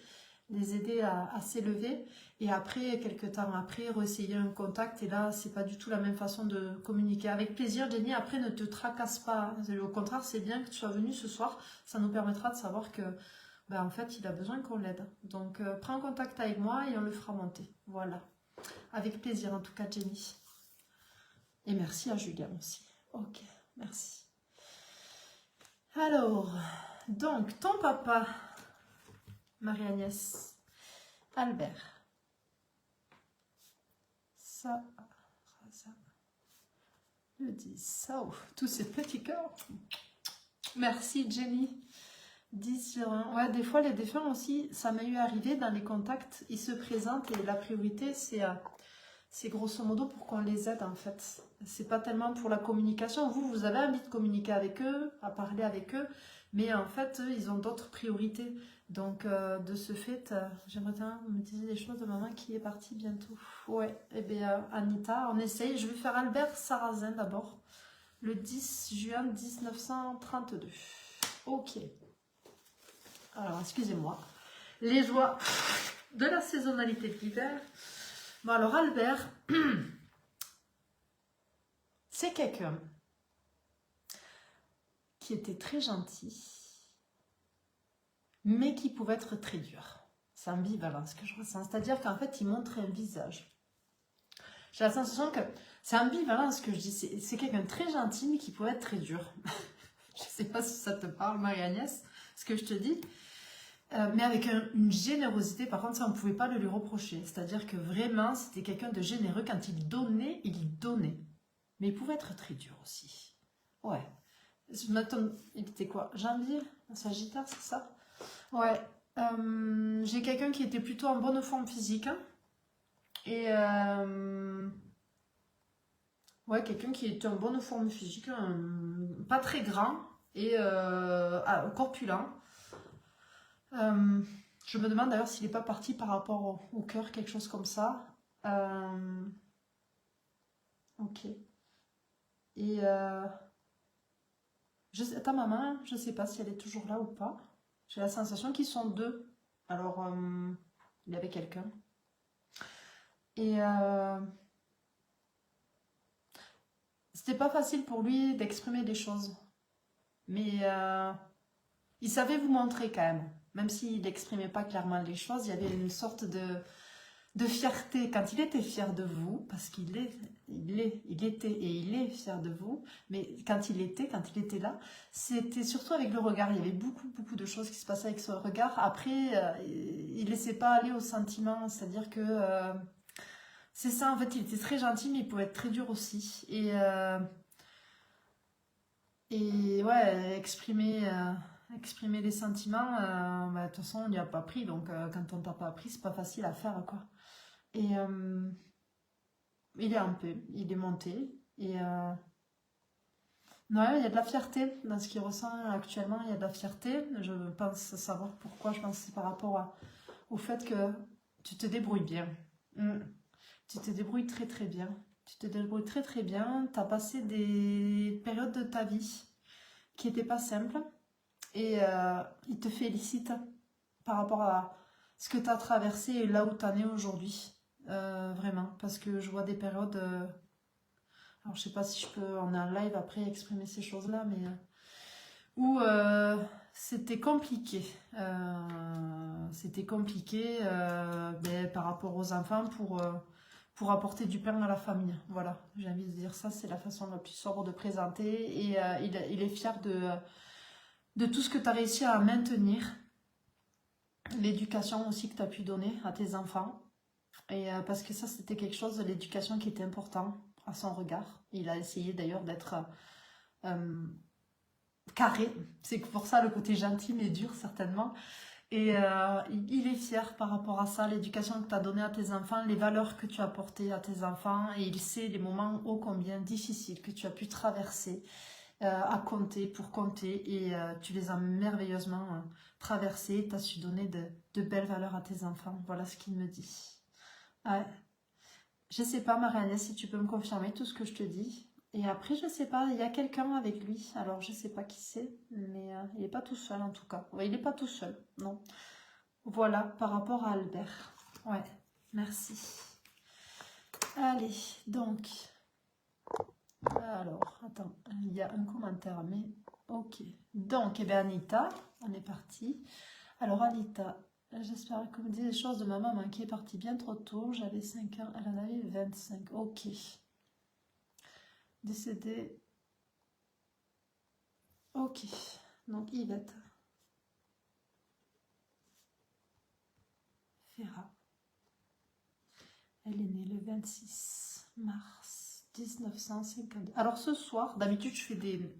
Speaker 1: à s'élever et après, quelques temps après, réessayer un contact et là, c'est pas du tout la même façon de communiquer. Avec plaisir, Jenny, après, ne te tracasse pas. Au contraire, c'est bien que tu sois venue ce soir, ça nous permettra de savoir que, ben, en fait, il a besoin qu'on l'aide. Donc, prends contact avec moi et on le fera monter. Voilà. Avec plaisir, en tout cas, Jenny. Et merci à Julien aussi. Ok, merci. Alors, donc, ton papa, Marie-Agnès, Albert, ça, le 10, ça, tous ces petits cœurs. Merci Jenny. 10 sur 1. Ouais, des fois les défunts aussi, ça m'est eu arrivé dans les contacts, ils se présentent et la priorité c'est grosso modo pour qu'on les aide en fait. C'est pas tellement pour la communication. Vous avez envie de communiquer avec eux, à parler avec eux, mais en fait, eux, ils ont d'autres priorités. Donc, de ce fait, j'aimerais bien me dire des choses de maman qui est partie bientôt. Ouais, eh bien, Anita, on essaye. Je vais faire Albert Sarrazin d'abord, le 10 juin 1932. Ok. Alors, excusez-moi. Les joies de la saisonnalité de l'hiver. Bon, alors, Albert, c'est quelqu'un qui était très gentil, mais qui pouvait être très dur. C'est ambivalent ce que je ressens. C'est-à-dire qu'en fait, il montre un visage. J'ai la sensation que c'est ambivalent ce que je dis. C'est quelqu'un de très gentil, mais qui pouvait être très dur. Je ne sais pas si ça te parle, Marie-Agnès, ce que je te dis. mais avec une générosité. Par contre, ça, on ne pouvait pas le lui reprocher. C'est-à-dire que vraiment, c'était quelqu'un de généreux. Quand il donnait, il donnait. Mais il pouvait être très dur aussi. Ouais. Il était quoi? Janvier? Un Sagittaire, c'est ça? Ouais. J'ai quelqu'un qui était plutôt en bonne forme physique. Hein. Et ouais, quelqu'un qui était en bonne forme physique, pas très grand et corpulent. Je me demande d'ailleurs s'il n'est pas parti par rapport au cœur, quelque chose comme ça. Ok. Et ta maman, je ne sais pas si elle est toujours là ou pas. J'ai la sensation qu'ils sont deux. Alors, il y avait quelqu'un. Et c'était pas facile pour lui d'exprimer des choses. Mais il savait vous montrer quand même. Même s'il n'exprimait pas clairement les choses, il y avait une sorte de fierté. Quand il était fier de vous, parce qu'il était et il est fier de vous, mais quand il était là, c'était surtout avec le regard. Il y avait beaucoup de choses qui se passaient avec son regard. Après, il ne laissait pas aller aux sentiments. C'est-à-dire que c'est ça, en fait, il était très gentil, mais il pouvait être très dur aussi. Et ouais, exprimer les sentiments, bah, de toute façon, on n'y a pas pris. Donc, quand on t'a pas appris, c'est pas facile à faire, quoi. Et il est un peu, il est monté. Et ouais, il y a de la fierté dans ce qu'il ressent actuellement. Il y a de la fierté. Je pense savoir pourquoi. Je pense que c'est par rapport au fait que tu te débrouilles bien. Mm. Tu te débrouilles très très bien. Tu te débrouilles très très bien. Tu as passé des périodes de ta vie qui n'étaient pas simples. Et il te félicite par rapport à ce que tu as traversé et là où tu en es aujourd'hui. Vraiment. Parce que je vois des périodes. Alors, je sais pas si je peux en un live après exprimer ces choses-là, mais où c'était compliqué. C'était compliqué ben, par rapport aux enfants pour apporter du pain à la famille. Voilà, j'ai envie de dire ça, c'est la façon la plus sobre de présenter. Et il est fier de tout ce que tu as réussi à maintenir, l'éducation aussi que tu as pu donner à tes enfants. Et parce que ça, c'était quelque chose de l'éducation qui était important à son regard. Il a essayé d'ailleurs d'être carré. C'est pour ça le côté gentil mais dur, certainement. Et il est fier par rapport à ça, l'éducation que tu as donnée à tes enfants, les valeurs que tu as portées à tes enfants. Et il sait les moments ô combien difficiles que tu as pu traverser à compter, pour compter. Et tu les as merveilleusement traversés. Tu as su donner de belles valeurs à tes enfants. Voilà ce qu'il me dit. Ouais. Je sais pas, Marie-Agnès, si tu peux me confirmer tout ce que je te dis. Et après, je sais pas, il y a quelqu'un avec lui. Alors, je sais pas qui c'est, mais il n'est pas tout seul en tout cas. Ouais, il n'est pas tout seul, non. Voilà, par rapport à Albert. Ouais, merci. Allez, donc. Alors, attends, il y a un commentaire, mais ok. Donc, eh bien, Anita, on est parti. Alors, Anita, j'espère que vous me dites les choses de ma maman qui est partie bien trop tôt. J'avais 5 ans, elle en avait 25. Ok. Décédée. Ok. Donc, Yvette Ferrat. Elle est née le 26 mars 1952. Alors, ce soir, d'habitude, je fais des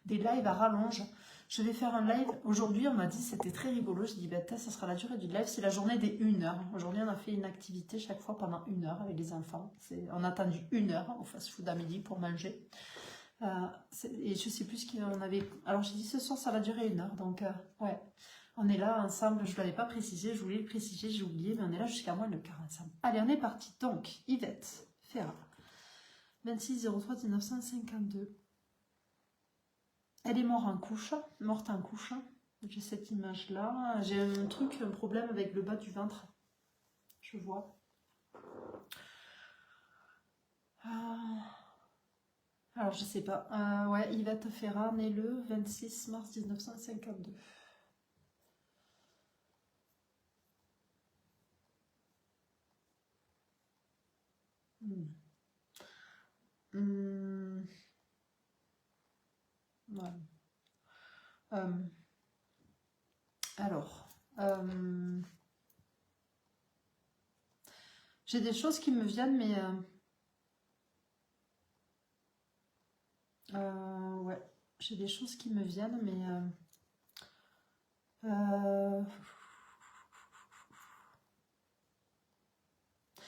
Speaker 1: lives à rallonge. Je vais faire un live. Aujourd'hui, on m'a dit c'était très rigolo. Je dis, bah, ça sera la durée du live. C'est la journée des 1 heure. Aujourd'hui, on a fait une activité chaque fois pendant 1 heure avec les enfants. On a attendu 1 heure au fast-food à midi pour manger. Et je sais plus ce qu'on avait. Alors, j'ai dit ce soir, ça va durer 1 heure. Donc, ouais. On est là ensemble. Je ne l'avais pas précisé. Je voulais le préciser. J'ai oublié. Mais on est là jusqu'à moins de quart ensemble. Allez, on est parti. Donc, Yvette Ferrat. 26-03-1952. Elle est morte en couche. J'ai cette image-là. J'ai un problème avec le bas du ventre. Je vois. Alors, je sais pas. Ouais, Yvette Ferrat, née le 26 mars 1952. Ouais. Alors, Euh, j'ai des choses qui me viennent, mais ouais, j'ai des choses qui me viennent, mais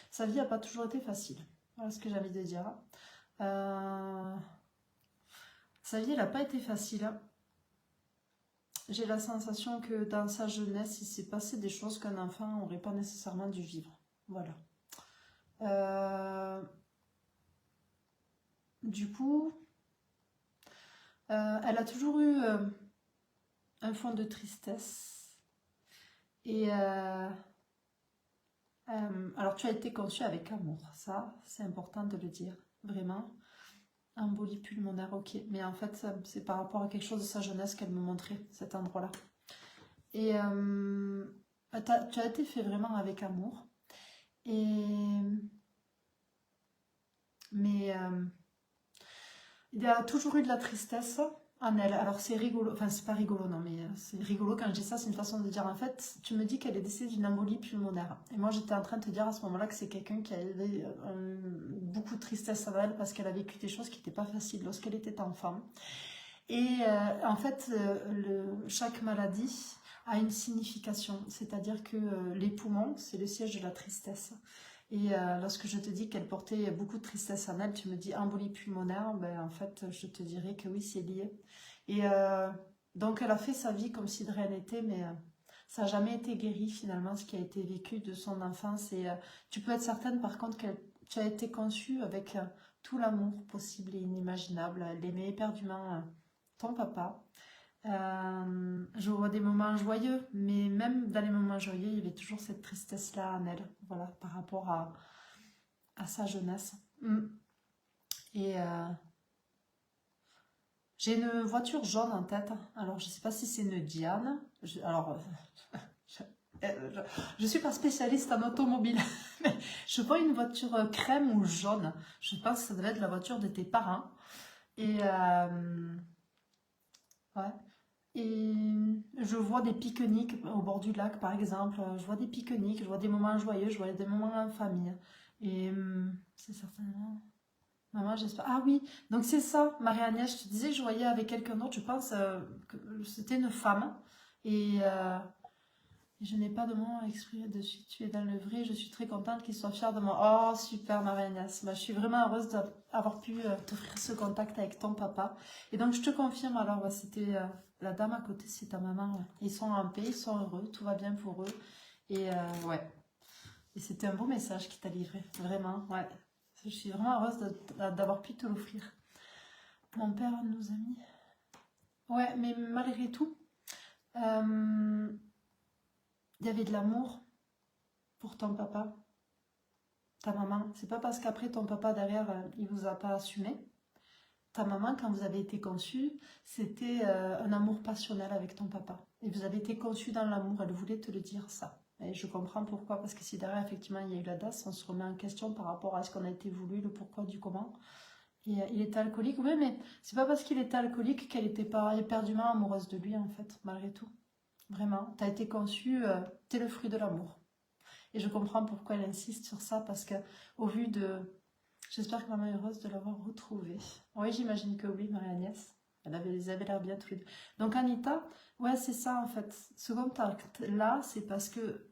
Speaker 1: sa vie n'a pas toujours été facile. Voilà ce que j'ai envie de dire. Sa vie, elle n'a pas été facile. J'ai la sensation que dans sa jeunesse, il s'est passé des choses qu'un enfant n'aurait pas nécessairement dû vivre. Voilà. Du coup, elle a toujours eu un fond de tristesse. Et alors, tu as été conçue avec amour. Ça, c'est important de le dire. Vraiment. Embolie pulmonaire, ok. Mais en fait, c'est par rapport à quelque chose de sa jeunesse qu'elle me montrait, cet endroit-là. Et tu as été fait vraiment avec amour. Mais il y a toujours eu de la tristesse en elle. Alors c'est rigolo, enfin c'est pas rigolo, non, mais c'est rigolo quand je dis ça, c'est une façon de dire. En fait, tu me dis qu'elle est décédée d'une embolie pulmonaire. Et moi j'étais en train de te dire à ce moment-là que c'est quelqu'un qui avait beaucoup de tristesse en elle parce qu'elle a vécu des choses qui n'étaient pas faciles lorsqu'elle était enfant. Et en fait, chaque maladie a une signification, c'est-à-dire que les poumons, c'est le siège de la tristesse. Et lorsque je te dis qu'elle portait beaucoup de tristesse en elle, tu me dis embolie pulmonaire, ben, en fait, je te dirais que oui, c'est lié. Et donc, elle a fait sa vie comme si de rien n'était, mais ça n'a jamais été guéri finalement, ce qui a été vécu de son enfance. Et tu peux être certaine, par contre, que tu as été conçue avec tout l'amour possible et inimaginable. Elle aimait éperdument ton papa. Je vois des moments joyeux, mais même dans les moments joyeux, il y avait toujours cette tristesse-là en elle, voilà, par rapport à sa jeunesse. Et j'ai une voiture jaune en tête, alors je sais pas si c'est une Diane, je suis pas spécialiste en automobile, mais je vois une voiture crème ou jaune, je pense que ça devait être la voiture de tes parents, et ouais. Et je vois des pique-niques au bord du lac, par exemple. Je vois des pique-niques, je vois des moments joyeux, je vois des moments en famille. Et c'est certainement... Maman, j'espère... Ah oui, donc c'est ça, Marie-Agnès, je te disais que je voyais avec quelqu'un d'autre, je pense que c'était une femme. Et je n'ai pas de mots à exprimer dessus. Tu es dans le vrai, je suis très contente qu'il soit fier de moi. Oh, super, Marie-Agnès. Bah, je suis vraiment heureuse d'avoir pu t'offrir ce contact avec ton papa. Et donc, je te confirme, alors, bah, c'était la dame à côté, c'est ta maman. Ouais. Ils sont en paix, ils sont heureux, tout va bien pour eux. Et ouais. Et c'était un beau message qu'il t'a livré, vraiment, ouais. Je suis vraiment heureuse d'avoir pu te l'offrir. Mon père nous a mis. Ouais, mais malgré tout, il y avait de l'amour pour ton papa. Ta maman, c'est pas parce qu'après ton papa derrière, il vous a pas assumé. Ta maman, quand vous avez été conçue, c'était un amour passionnel avec ton papa. Et vous avez été conçue dans l'amour, elle voulait te le dire ça. Et je comprends pourquoi, parce que si derrière, effectivement, il y a eu la DAS, on se remet en question par rapport à ce qu'on a été voulu, le pourquoi du comment. Et il était alcoolique, oui, mais c'est pas parce qu'il était alcoolique qu'elle était pas éperdument amoureuse de lui, en fait, malgré tout. Vraiment, t'as été conçue, t'es le fruit de l'amour. Et je comprends pourquoi elle insiste sur ça, parce que au vu de... J'espère que maman est heureuse de l'avoir retrouvée. Oui, j'imagine que oui, Marie-Agnès. Ils avaient l'air bien tous les deux. Donc Anita, ouais, c'est ça en fait. Ce contact là, c'est parce que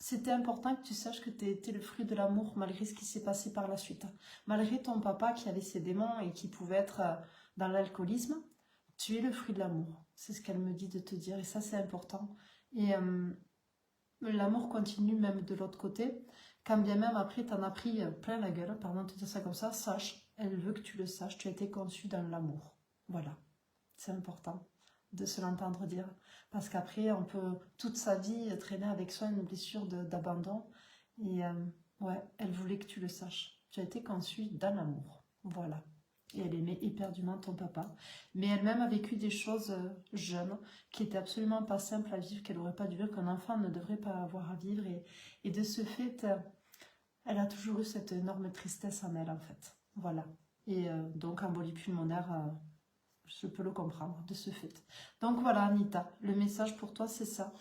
Speaker 1: c'était important que tu saches que tu étais le fruit de l'amour malgré ce qui s'est passé par la suite. Malgré ton papa qui avait ses démons et qui pouvait être dans l'alcoolisme, tu es le fruit de l'amour. C'est ce qu'elle me dit de te dire et ça c'est important. Et l'amour continue même de l'autre côté. Quand bien même après t'en as pris plein la gueule, pardon de te dire ça comme ça, sache, elle veut que tu le saches, tu as été conçu dans l'amour. Voilà, c'est important de se l'entendre dire. Parce qu'après, on peut toute sa vie traîner avec soi une blessure d'abandon. Et ouais, elle voulait que tu le saches. Tu as été conçu dans l'amour. Voilà. Et elle aimait éperdument ton papa. Mais elle-même a vécu des choses jeunes qui étaient absolument pas simples à vivre, qu'elle n'aurait pas dû vivre, qu'un enfant ne devrait pas avoir à vivre. Et de ce fait, elle a toujours eu cette énorme tristesse en elle, en fait. Voilà. Et donc, embolie pulmonaire, je peux le comprendre de ce fait. Donc voilà, Anita, le message pour toi, c'est ça.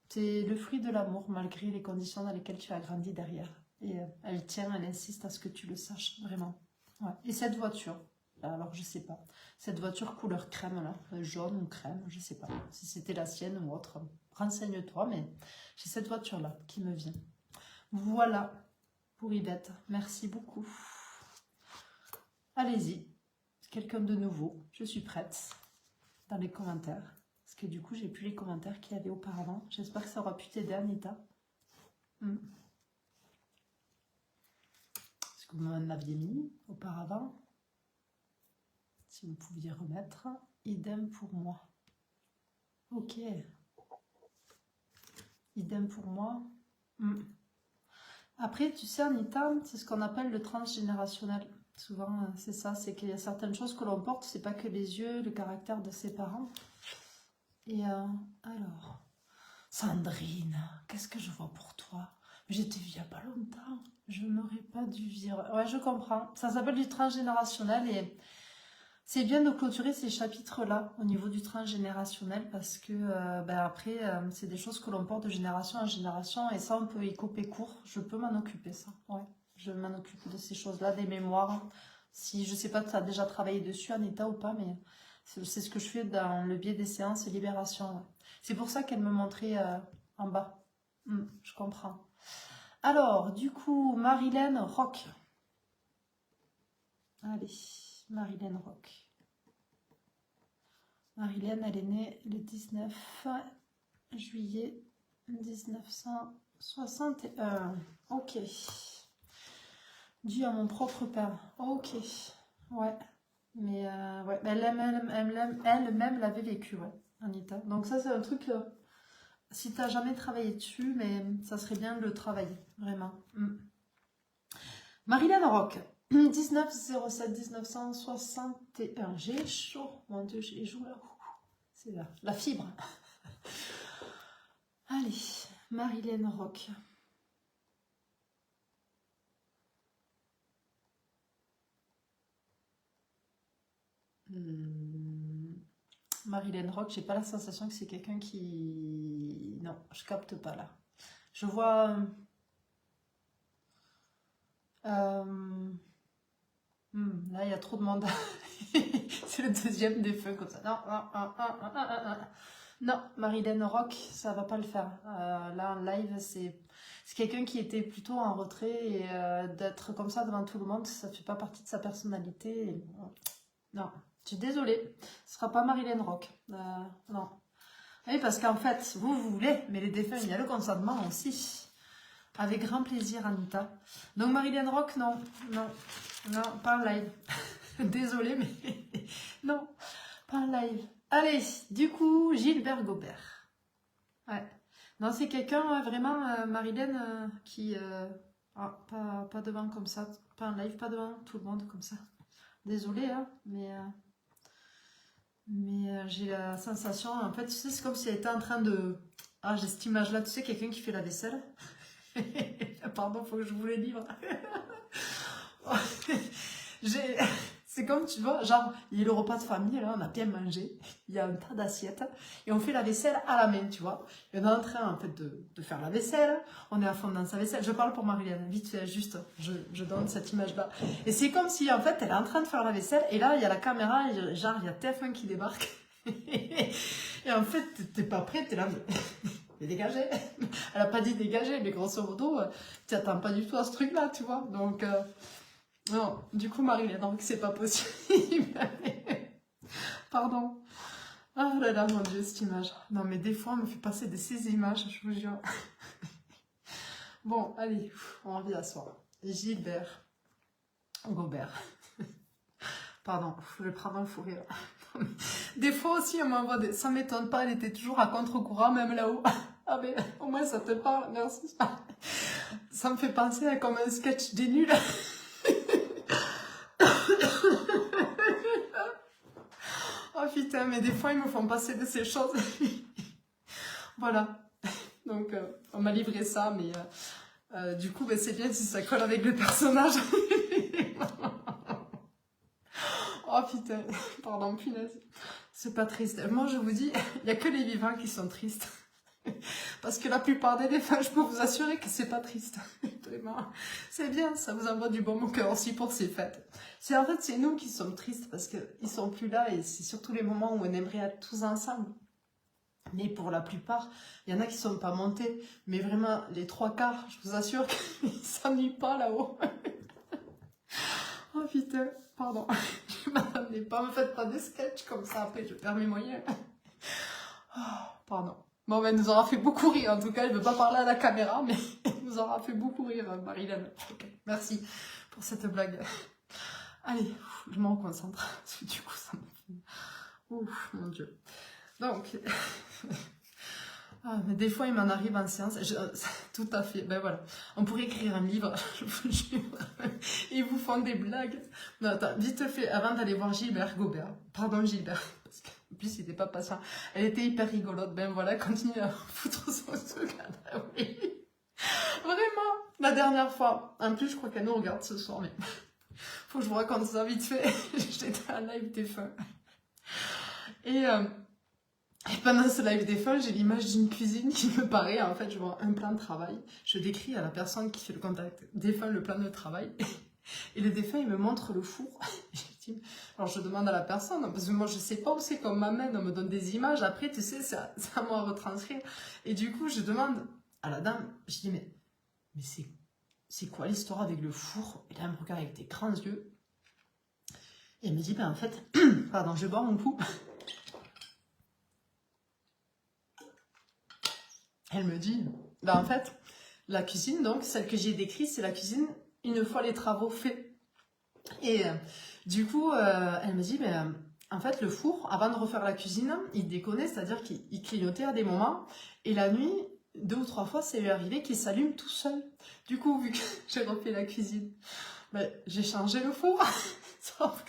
Speaker 1: C'est le fruit de l'amour, malgré les conditions dans lesquelles tu as grandi derrière. Et elle tient, elle insiste à ce que tu le saches, vraiment. Ouais. Et cette voiture, alors je sais pas, cette voiture couleur crème, là, jaune ou crème, je sais pas, si c'était la sienne ou autre. Renseigne-toi, mais j'ai cette voiture-là qui me vient. Voilà, pour Yvette, merci beaucoup. Allez-y, quelqu'un de nouveau, je suis prête, dans les commentaires. Parce que du coup, j'ai plus les commentaires qu'il y avait auparavant. J'espère que ça aura pu t'aider, Anita. Parce que vous m'en aviez mis auparavant. Si vous pouviez remettre. Idem pour moi. Ok. Idem pour moi. Après, tu sais, Anita, c'est ce qu'on appelle le transgénérationnel. Souvent, c'est ça, c'est qu'il y a certaines choses que l'on porte, c'est pas que les yeux, le caractère de ses parents. Et alors, Sandrine, qu'est-ce que je vois pour toi? Je t'ai vu il n'y a pas longtemps, je n'aurais pas dû vivre. Ouais, je comprends. Ça s'appelle du transgénérationnel et c'est bien de clôturer ces chapitres-là au niveau du transgénérationnel parce que après, c'est des choses que l'on porte de génération en génération et ça, on peut y couper court. Je peux m'en occuper, ça. Ouais, je m'en occupe de ces choses-là, des mémoires. Si je sais pas si tu as déjà travaillé dessus, Anita, ou pas, mais c'est ce que je fais dans le biais des séances et libération. Ouais. C'est pour ça qu'elle me montrait en bas. Je comprends. Alors, du coup, Marilène Rock. Allez, Marilène Rock. Marilène, elle est née le 19 juillet 1961. Ok. Dû à mon propre père. Ok. Ouais. Mais ouais. Elle-même l'avait vécu, ouais, Anita. Donc ça, c'est un truc... si tu n'as jamais travaillé dessus, mais ça serait bien de le travailler, vraiment. Marilène Rock, 1907-1961. J'ai chaud, mon Dieu, j'ai chaud là. C'est la fibre. Allez, Marilène Rock. Marilène Rock, j'ai pas la sensation que c'est quelqu'un qui... Non, je capte pas là. Je vois... là, il y a trop de monde. C'est le deuxième des feux comme ça. Non, non, Marilène Rock, ça va pas le faire. Là, en live, c'est quelqu'un qui était plutôt en retrait et d'être comme ça devant tout le monde, ça fait pas partie de sa personnalité. Et... Non, je suis désolée, ce sera pas Marilène Rock. Non. Oui, parce qu'en fait, vous voulez, mais les défunts, il y a le consentement aussi. Avec grand plaisir, Anita. Donc, Marilène Rock, non, pas en live. Désolée, mais non, pas en live. Allez, du coup, Gilbert Gobert. Ouais. Non, c'est quelqu'un, vraiment, Marilène, qui... pas devant comme ça, pas en live, pas devant tout le monde comme ça. Désolée, hein, mais j'ai la sensation, en fait, tu sais, c'est comme si elle était en train de... Ah, j'ai cette image-là, tu sais, quelqu'un qui fait la vaisselle. Pardon, faut que je vous les livre. C'est comme, tu vois, genre, il y a le repas de famille, là, on a bien mangé, il y a un tas d'assiettes, et on fait la vaisselle à la main, tu vois. Et on est en train, en fait, de faire la vaisselle, on est à fond dans sa vaisselle. Je parle pour Marilène, vite fait, juste, je donne cette image-là. Et c'est comme si, en fait, elle est en train de faire la vaisselle, et là, il y a la caméra, et genre, il y a TF1 qui débarque. Et en fait, t'es pas prêt, t'es là, mais dégagé. Elle a pas dit dégager, mais grosso modo, tu t'attends pas du tout à ce truc-là, tu vois. Donc... non, du coup, Marilène, donc c'est pas possible. Pardon. Oh là là, mon Dieu, cette image. Non, mais des fois, on me fait passer ces images, je vous jure. Bon, allez, on revient à soi. Gilbert Gobert. Pardon, je vais prendre un fou rire. Des fois aussi, on m'envoie des... Ça m'étonne pas, elle était toujours à contre-courant, même là-haut. Ah, mais au moins, ça te parle, merci. Ça me fait penser à comme un sketch des nuls. Oh putain, mais des fois ils me font passer de ces choses. Voilà. Donc on m'a livré ça, mais du coup c'est bien si ça colle avec le personnage. Oh putain, pardon, punaise. C'est pas triste. Moi je vous dis, il n'y a que les vivants qui sont tristes. Parce que la plupart des défunts, je peux vous assurer que c'est pas triste. Vraiment, c'est bien, ça vous envoie du bon au cœur aussi pour ces fêtes. En fait, c'est nous qui sommes tristes parce qu'ils sont plus là et c'est surtout les moments où on aimerait être tous ensemble. Mais pour la plupart, il y en a qui sont pas montés. Mais vraiment, les trois quarts, je vous assure qu'ils s'ennuient pas là-haut. Oh putain, pardon. Je m'attendais pas, me faites pas des sketchs comme ça, après je perds mes moyens. Oh, pardon. Bon, ben, elle nous aura fait beaucoup rire, en tout cas, elle ne veut pas parler à la caméra, mais elle nous aura fait beaucoup rire, Marilyn. Okay. Merci pour cette blague. Allez, je m'en concentre, parce que du coup, ça me fait... Ouf, mon Dieu. Donc... Ah, mais des fois, il m'en arrive en séance. Tout à fait. Ben voilà. On pourrait écrire un livre, je vous jure. Ils vous font des blagues. Non, attends, vite fait, avant d'aller voir Gilbert Gobert. Pardon, Gilbert. Parce qu'en plus, il n'était pas patient. Elle était hyper rigolote. Ben voilà, continue à foutre son secret. Oui. Vraiment. La dernière fois. En plus, je crois qu'elle nous regarde ce soir, mais faut que je vous raconte ça vite fait. J'étais en live défunt. Et pendant ce live défunt, j'ai l'image d'une cuisine qui me paraît, en fait, je vois un plan de travail. Je décris à la personne qui fait le contact défunt le plan de travail. Et le défunt, il me montre le four. Alors je demande à la personne, parce que moi je sais pas où c'est qu'on m'amène, on me donne des images. Après, tu sais, c'est à moi à retranscrire. Et du coup, je demande à la dame, je dis, mais c'est quoi l'histoire avec le four? Et là, elle me regarde avec des grands yeux. Et elle me dit, ben en fait, pardon, je bois mon coup. Elle me dit, bah en fait, la cuisine, donc, celle que j'ai décrite, c'est la cuisine une fois les travaux faits. Et du coup, elle me dit, en fait, le four, avant de refaire la cuisine, il déconnait, c'est-à-dire qu'il clignotait à des moments. Et la nuit, 2 ou 3 fois, c'est lui arrivé qu'il s'allume tout seul. Du coup, vu que j'ai refait la cuisine, j'ai changé le four. Sauf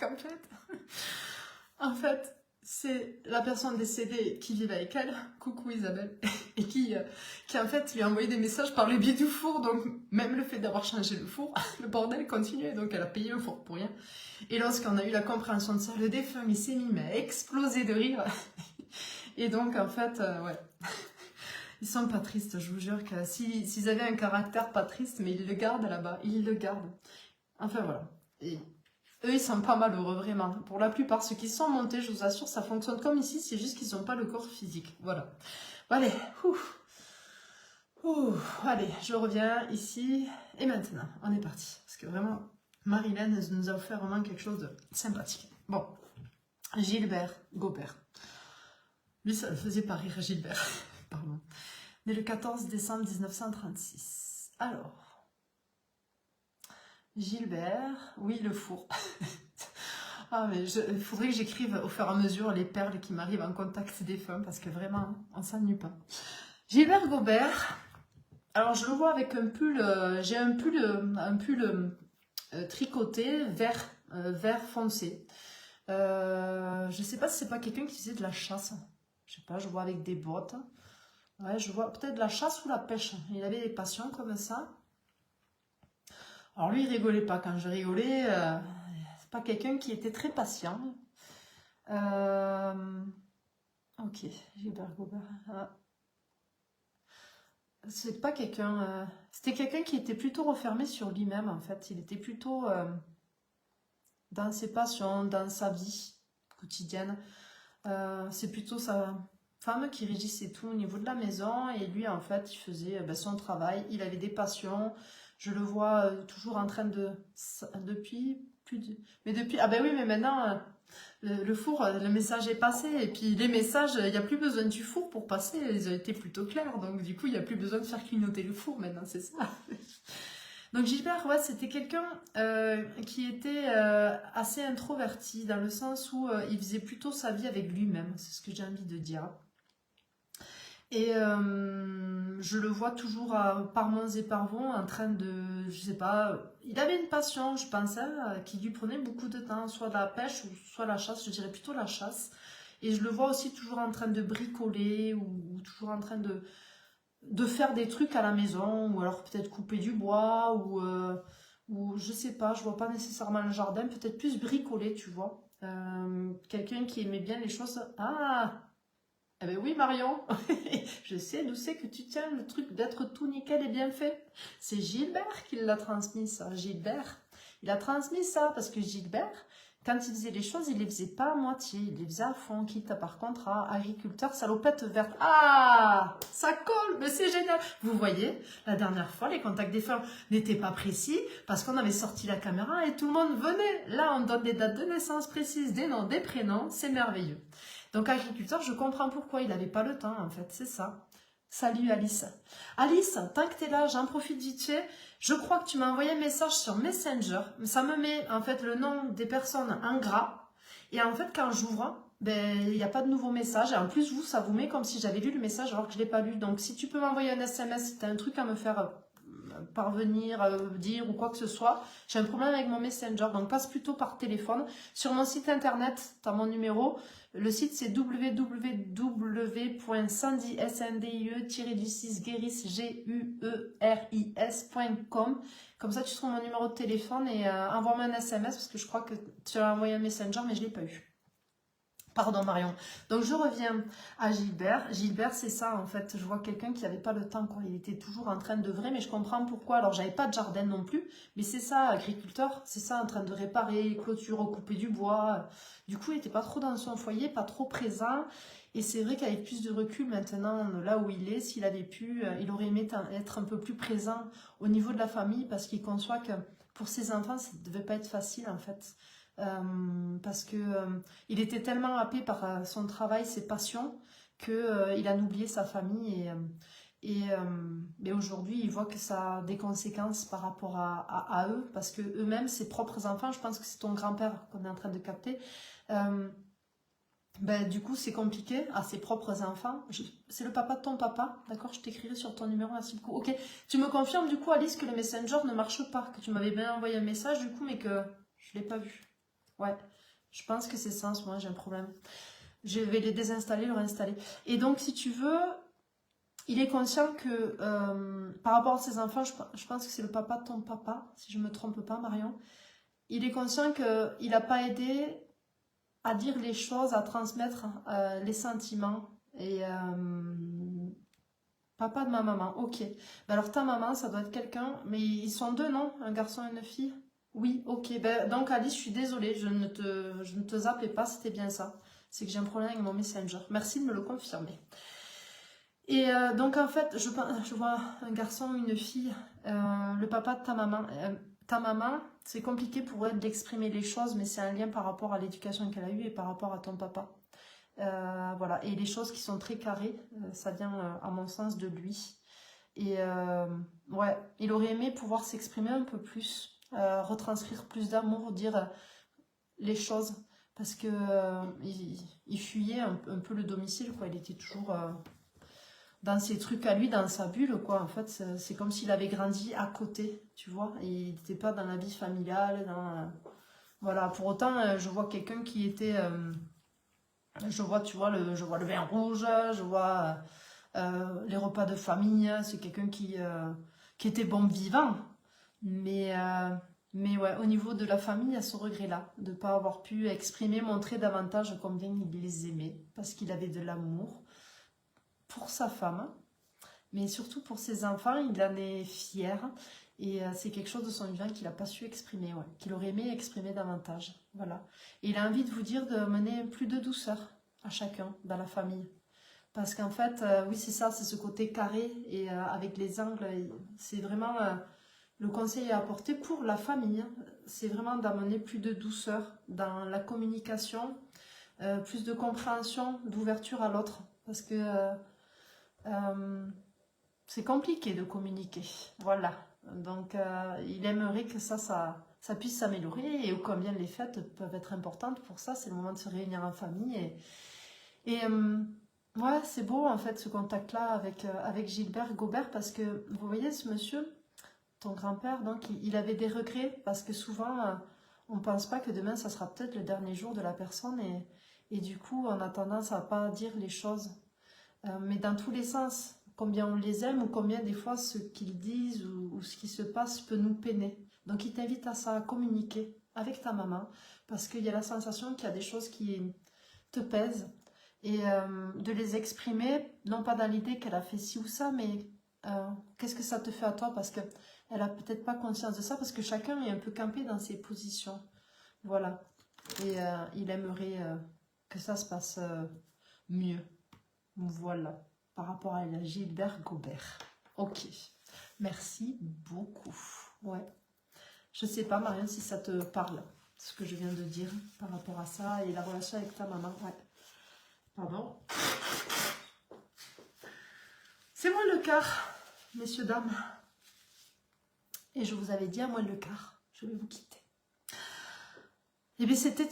Speaker 1: en fait, c'est la personne décédée qui vivait avec elle, coucou Isabelle, et qui en fait lui a envoyé des messages par le biais du four, donc même le fait d'avoir changé le four, le bordel continuait, donc elle a payé le four pour rien. Et lorsqu'on a eu la compréhension de ça, le défunt il s'est mis à exploser de rire, et donc en fait, ouais, ils sont pas tristes, je vous jure que s'ils avaient un caractère pas triste, mais ils le gardent là-bas, ils le gardent. Enfin voilà. Et eux, ils sont pas malheureux, vraiment. Pour la plupart, ceux qui sont montés, je vous assure, ça fonctionne comme ici, c'est juste qu'ils n'ont pas le corps physique. Voilà. Allez, allez, je reviens ici. Et maintenant, on est parti. Parce que vraiment, Marilyn nous a offert vraiment quelque chose de sympathique. Bon, Gilbert Gobert. Lui, ça le faisait pas rire, Gilbert. Pardon. Né le 14 décembre 1936. Alors... Gilbert, oui, le four. Ah, mais il faudrait que j'écrive au fur et à mesure les perles qui m'arrivent en contact défunt, parce que vraiment, on s'ennuie pas. Gilbert Gobert, alors je le vois avec un pull, j'ai un pull tricoté vert foncé. Je sais pas si c'est pas quelqu'un qui faisait de la chasse. Je sais pas, je vois avec des bottes. Ouais, je vois peut-être de la chasse ou la pêche. Il avait des passions comme ça. Alors lui, il rigolait pas. Quand je rigolais, c'est pas quelqu'un qui était très patient. Ok, Gilbert Gobert. C'est pas quelqu'un... C'était quelqu'un qui était plutôt refermé sur lui-même, en fait. Il était plutôt dans ses passions, dans sa vie quotidienne. C'est plutôt sa femme qui régissait tout au niveau de la maison. Et lui, en fait, il faisait son travail. Il avait des passions. Je le vois toujours en train de... Mais depuis... Ah ben oui, mais maintenant, le four, le message est passé. Et puis les messages, il n'y a plus besoin du four pour passer. Ils ont été plutôt clairs. Donc du coup, il n'y a plus besoin de faire clignoter le four maintenant, c'est ça. Donc Gilbert, ouais, c'était quelqu'un qui était assez introverti, dans le sens où il faisait plutôt sa vie avec lui-même. C'est ce que j'ai envie de dire. Et je le vois toujours par monts et par vents en train de, je sais pas, il avait une passion, je pensais, qui lui prenait beaucoup de temps, soit la pêche ou soit la chasse, je dirais plutôt la chasse. Et je le vois aussi toujours en train de bricoler ou toujours en train de faire des trucs à la maison, ou alors peut-être couper du bois, ou je sais pas, je vois pas nécessairement le jardin, peut-être plus bricoler, tu vois. Quelqu'un qui aimait bien les choses. Ah! Eh ben oui, Marion, je sais d'où c'est que tu tiens le truc d'être tout nickel et bien fait. C'est Gilbert qui l'a transmis, ça. Gilbert, il a transmis ça parce que Gilbert, quand il faisait les choses, il les faisait pas à moitié, il les faisait à fond, quitte à par contrat, agriculteur, salopette verte. Ah, ça colle, mais c'est génial. Vous voyez, la dernière fois, les contacts des femmes n'étaient pas précis parce qu'on avait sorti la caméra et tout le monde venait. Là, on donne des dates de naissance précises, des noms, des prénoms, c'est merveilleux. Donc agriculteur, je comprends pourquoi il n'avait pas le temps en fait, c'est ça. Salut Alice. Alice, tant que tu es là, j'en profite vite fait. Je crois que tu m'as envoyé un message sur Messenger. Ça me met en fait le nom des personnes en gras. Et en fait, quand j'ouvre, ben, il n'y a pas de nouveau message. Et en plus, vous, ça vous met comme si j'avais lu le message alors que je ne l'ai pas lu. Donc si tu peux m'envoyer un SMS, si tu as un truc à me faire parvenir, dire ou quoi que ce soit, j'ai un problème avec mon Messenger. Donc passe plutôt par téléphone. Sur mon site internet, tu as mon numéro. Le site c'est www.sandy-gueris.com. Comme ça tu trouves mon numéro de téléphone et envoie-moi un SMS parce que je crois que tu as envoyé un messenger mais je ne l'ai pas eu. Pardon Marion. Donc je reviens à Gilbert. Gilbert c'est ça en fait. Je vois quelqu'un qui n'avait pas le temps quoi. Il était toujours en train d'œuvrer mais je comprends pourquoi. Alors j'avais pas de jardin non plus. Mais c'est ça agriculteur. C'est ça en train de réparer, clôture, couper du bois. Du coup il n'était pas trop dans son foyer, pas trop présent. Et c'est vrai qu'avec plus de recul maintenant là où il est, s'il avait pu, il aurait aimé être un peu plus présent au niveau de la famille parce qu'il conçoit que pour ses enfants ça ne devait pas être facile en fait. Parce que il était tellement happé par son travail, ses passions, que il a oublié sa famille mais aujourd'hui il voit que ça a des conséquences par rapport à eux, parce que eux-mêmes, ses propres enfants, je pense que c'est ton grand-père qu'on est en train de capter, ben, du coup c'est compliqué à ses propres enfants. C'est le papa de ton papa, d'accord? Je t'écrirai sur ton numéro, merci beaucoup. Ok, tu me confirmes du coup Alice que le Messenger ne marche pas, que tu m'avais bien envoyé un message du coup mais que je ne l'ai pas vu. Ouais, je pense que c'est ça en ce moment, j'ai un problème. Je vais les désinstaller, le réinstaller. Et donc, si tu veux, il est conscient que par rapport à ses enfants, je pense que c'est le papa de ton papa, si je ne me trompe pas, Marion. Il est conscient qu'il n'a pas aidé à dire les choses, à transmettre les sentiments. Et papa de ma maman, ok. Ben alors ta maman, ça doit être quelqu'un, mais ils sont deux, non? Un garçon et une fille? Oui, ok. Ben, donc Alice, je suis désolée, je ne te zappais pas, c'était bien ça. C'est que j'ai un problème avec mon Messenger. Merci de me le confirmer. Et donc en fait, je vois un garçon, une fille, le papa de ta maman, c'est compliqué pour elle d'exprimer les choses, mais c'est un lien par rapport à l'éducation qu'elle a eue et par rapport à ton papa. Voilà. Et les choses qui sont très carrées, ça vient à mon sens de lui. Et ouais, il aurait aimé pouvoir s'exprimer un peu plus, retranscrire plus d'amour, dire les choses. Parce que il fuyait un peu le domicile, quoi. Il était toujours dans ses trucs à lui, dans sa bulle, quoi. En fait, c'est comme s'il avait grandi à côté, tu vois. Et il n'était pas dans la vie familiale. Voilà. Pour autant, je vois quelqu'un qui était... je vois, tu vois, je vois le vin rouge, je vois les repas de famille. C'est quelqu'un qui était bon vivant. Mais ouais, au niveau de la famille, il y a ce regret-là, de ne pas avoir pu exprimer, montrer davantage combien il les aimait, parce qu'il avait de l'amour pour sa femme, mais surtout pour ses enfants, il en est fier. Et c'est quelque chose de son vivant qu'il n'a pas su exprimer, ouais, qu'il aurait aimé exprimer davantage. Voilà. Et il a envie de vous dire de mener plus de douceur à chacun dans la famille. Parce qu'en fait, oui, c'est ça, c'est ce côté carré et avec les angles, c'est vraiment le conseil à apporter pour la famille. C'est vraiment d'amener plus de douceur dans la communication, plus de compréhension, d'ouverture à l'autre. Parce que c'est compliqué de communiquer. Voilà. Donc, il aimerait que ça puisse s'améliorer et combien les fêtes peuvent être importantes pour ça. C'est le moment de se réunir en famille. Et ouais, c'est beau en fait ce contact-là avec Gilbert Gobert parce que vous voyez ce monsieur, ton grand-père, donc il avait des regrets parce que souvent on ne pense pas que demain ça sera peut-être le dernier jour de la personne et du coup on a tendance à pas dire les choses. Mais dans tous les sens, combien on les aime ou combien des fois ce qu'ils disent ou ce qui se passe peut nous peiner. Donc il t'invite à ça, à communiquer avec ta maman parce qu'il y a la sensation qu'il y a des choses qui te pèsent et de les exprimer, non pas dans l'idée qu'elle a fait ci ou ça, mais qu'est-ce que ça te fait à toi, parce qu'elle n'a peut-être pas conscience de ça, parce que chacun est un peu campé dans ses positions. Voilà. Et il aimerait que ça se passe mieux. Voilà. Par rapport à Gilbert Gobert. Ok. Merci beaucoup. Ouais. Je sais pas, Marianne, si ça te parle, ce que je viens de dire par rapport à ça et la relation avec ta maman. Ouais. Pardon. C'est moins le quart, messieurs, dames. Et je vous avais dit à moins le quart, je vais vous quitter. Et bien, c'était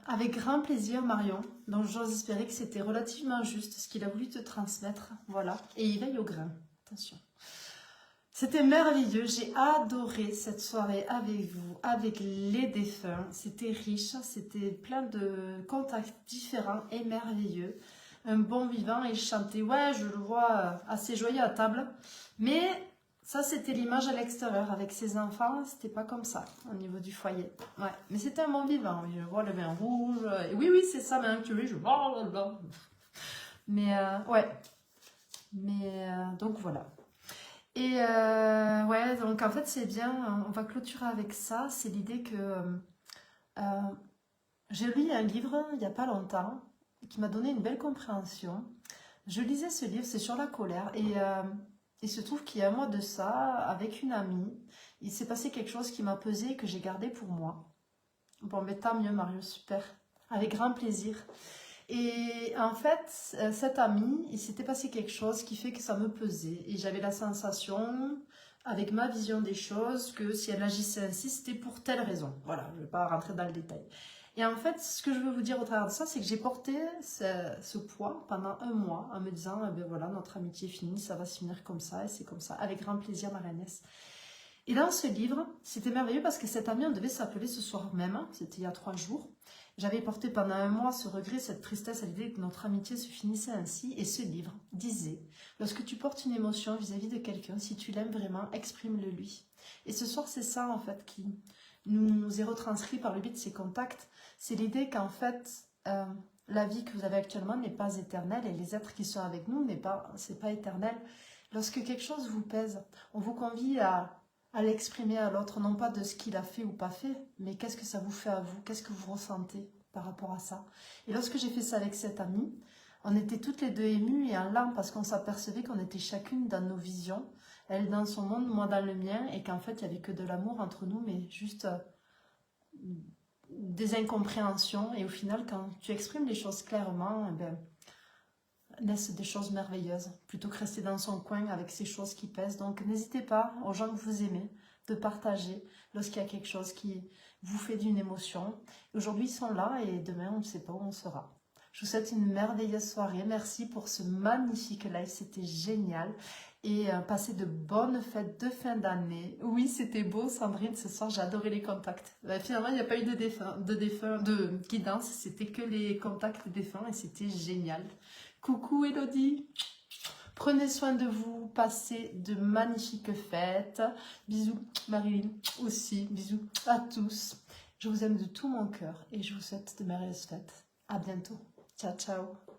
Speaker 1: avec grand plaisir, Marion. Donc, j'ose espérer que c'était relativement juste ce qu'il a voulu te transmettre. Voilà. Et il veille au grain. Attention. C'était merveilleux. J'ai adoré cette soirée avec vous, avec les défunts. C'était riche. C'était plein de contacts différents et merveilleux. Un bon vivant. Il chantait. Ouais, je le vois assez joyeux à table. Mais ça, c'était l'image à l'extérieur. Avec ses enfants, c'était pas comme ça au niveau du foyer. Ouais, mais c'était un bon vivant. Je vois le vin rouge. Et oui, c'est ça, maintenant que tu ris, je vois. Mais ouais. Mais donc voilà. Et ouais, donc en fait, c'est bien. On va clôturer avec ça. C'est l'idée que j'ai lu un livre il n'y a pas longtemps qui m'a donné une belle compréhension. Je lisais ce livre, c'est sur la colère. Et il se trouve qu'il y a un mois de ça, avec une amie, il s'est passé quelque chose qui m'a pesé et que j'ai gardé pour moi. Bon, mais tant mieux, Mario, super. Avec grand plaisir. Et en fait, cette amie, il s'était passé quelque chose qui fait que ça me pesait. Et j'avais la sensation, avec ma vision des choses, que si elle agissait ainsi, c'était pour telle raison. Voilà, je ne vais pas rentrer dans le détail. Et en fait, ce que je veux vous dire au travers de ça, c'est que j'ai porté ce poids pendant un mois en me disant, ben voilà, notre amitié est finie, ça va se finir comme ça, et c'est comme ça, avec grand plaisir, Marianne. Et dans ce livre, c'était merveilleux parce que cette amie, on devait s'appeler ce soir même, c'était il y a 3 jours. J'avais porté pendant un mois ce regret, cette tristesse à l'idée que notre amitié se finissait ainsi. Et ce livre disait, lorsque tu portes une émotion vis-à-vis de quelqu'un, si tu l'aimes vraiment, exprime-le lui. Et ce soir, c'est ça en fait qui nous est retranscrit par le biais de ces contacts. C'est l'idée qu'en fait, la vie que vous avez actuellement n'est pas éternelle et les êtres qui sont avec nous, c'est pas éternel. Lorsque quelque chose vous pèse, on vous convie à l'exprimer à l'autre, non pas de ce qu'il a fait ou pas fait, mais qu'est-ce que ça vous fait à vous, qu'est-ce que vous ressentez par rapport à ça. Et lorsque j'ai fait ça avec cette amie, on était toutes les deux émues et en larmes parce qu'on s'apercevait qu'on était chacune dans nos visions, elle dans son monde, moi dans le mien, et qu'en fait il n'y avait que de l'amour entre nous, mais juste des incompréhensions. Et au final, quand tu exprimes les choses clairement, eh ben, naissent des choses merveilleuses, plutôt que rester dans son coin avec ces choses qui pèsent. Donc n'hésitez pas, aux gens que vous aimez, de partager lorsqu'il y a quelque chose qui vous fait d'une émotion. Aujourd'hui, ils sont là et demain, on ne sait pas où on sera. Je vous souhaite une merveilleuse soirée. Merci pour ce magnifique live, c'était génial. Et passez de bonnes fêtes de fin d'année. Oui, c'était beau, Sandrine, ce soir, j'ai adoré les contacts. Finalement, il n'y a pas eu de guidance, c'était que les contacts défunts et c'était génial. Coucou Elodie, prenez soin de vous, passez de magnifiques fêtes. Bisous Marilyn aussi, bisous à tous. Je vous aime de tout mon cœur et je vous souhaite de merveilleuses fêtes. À bientôt. Ciao, ciao.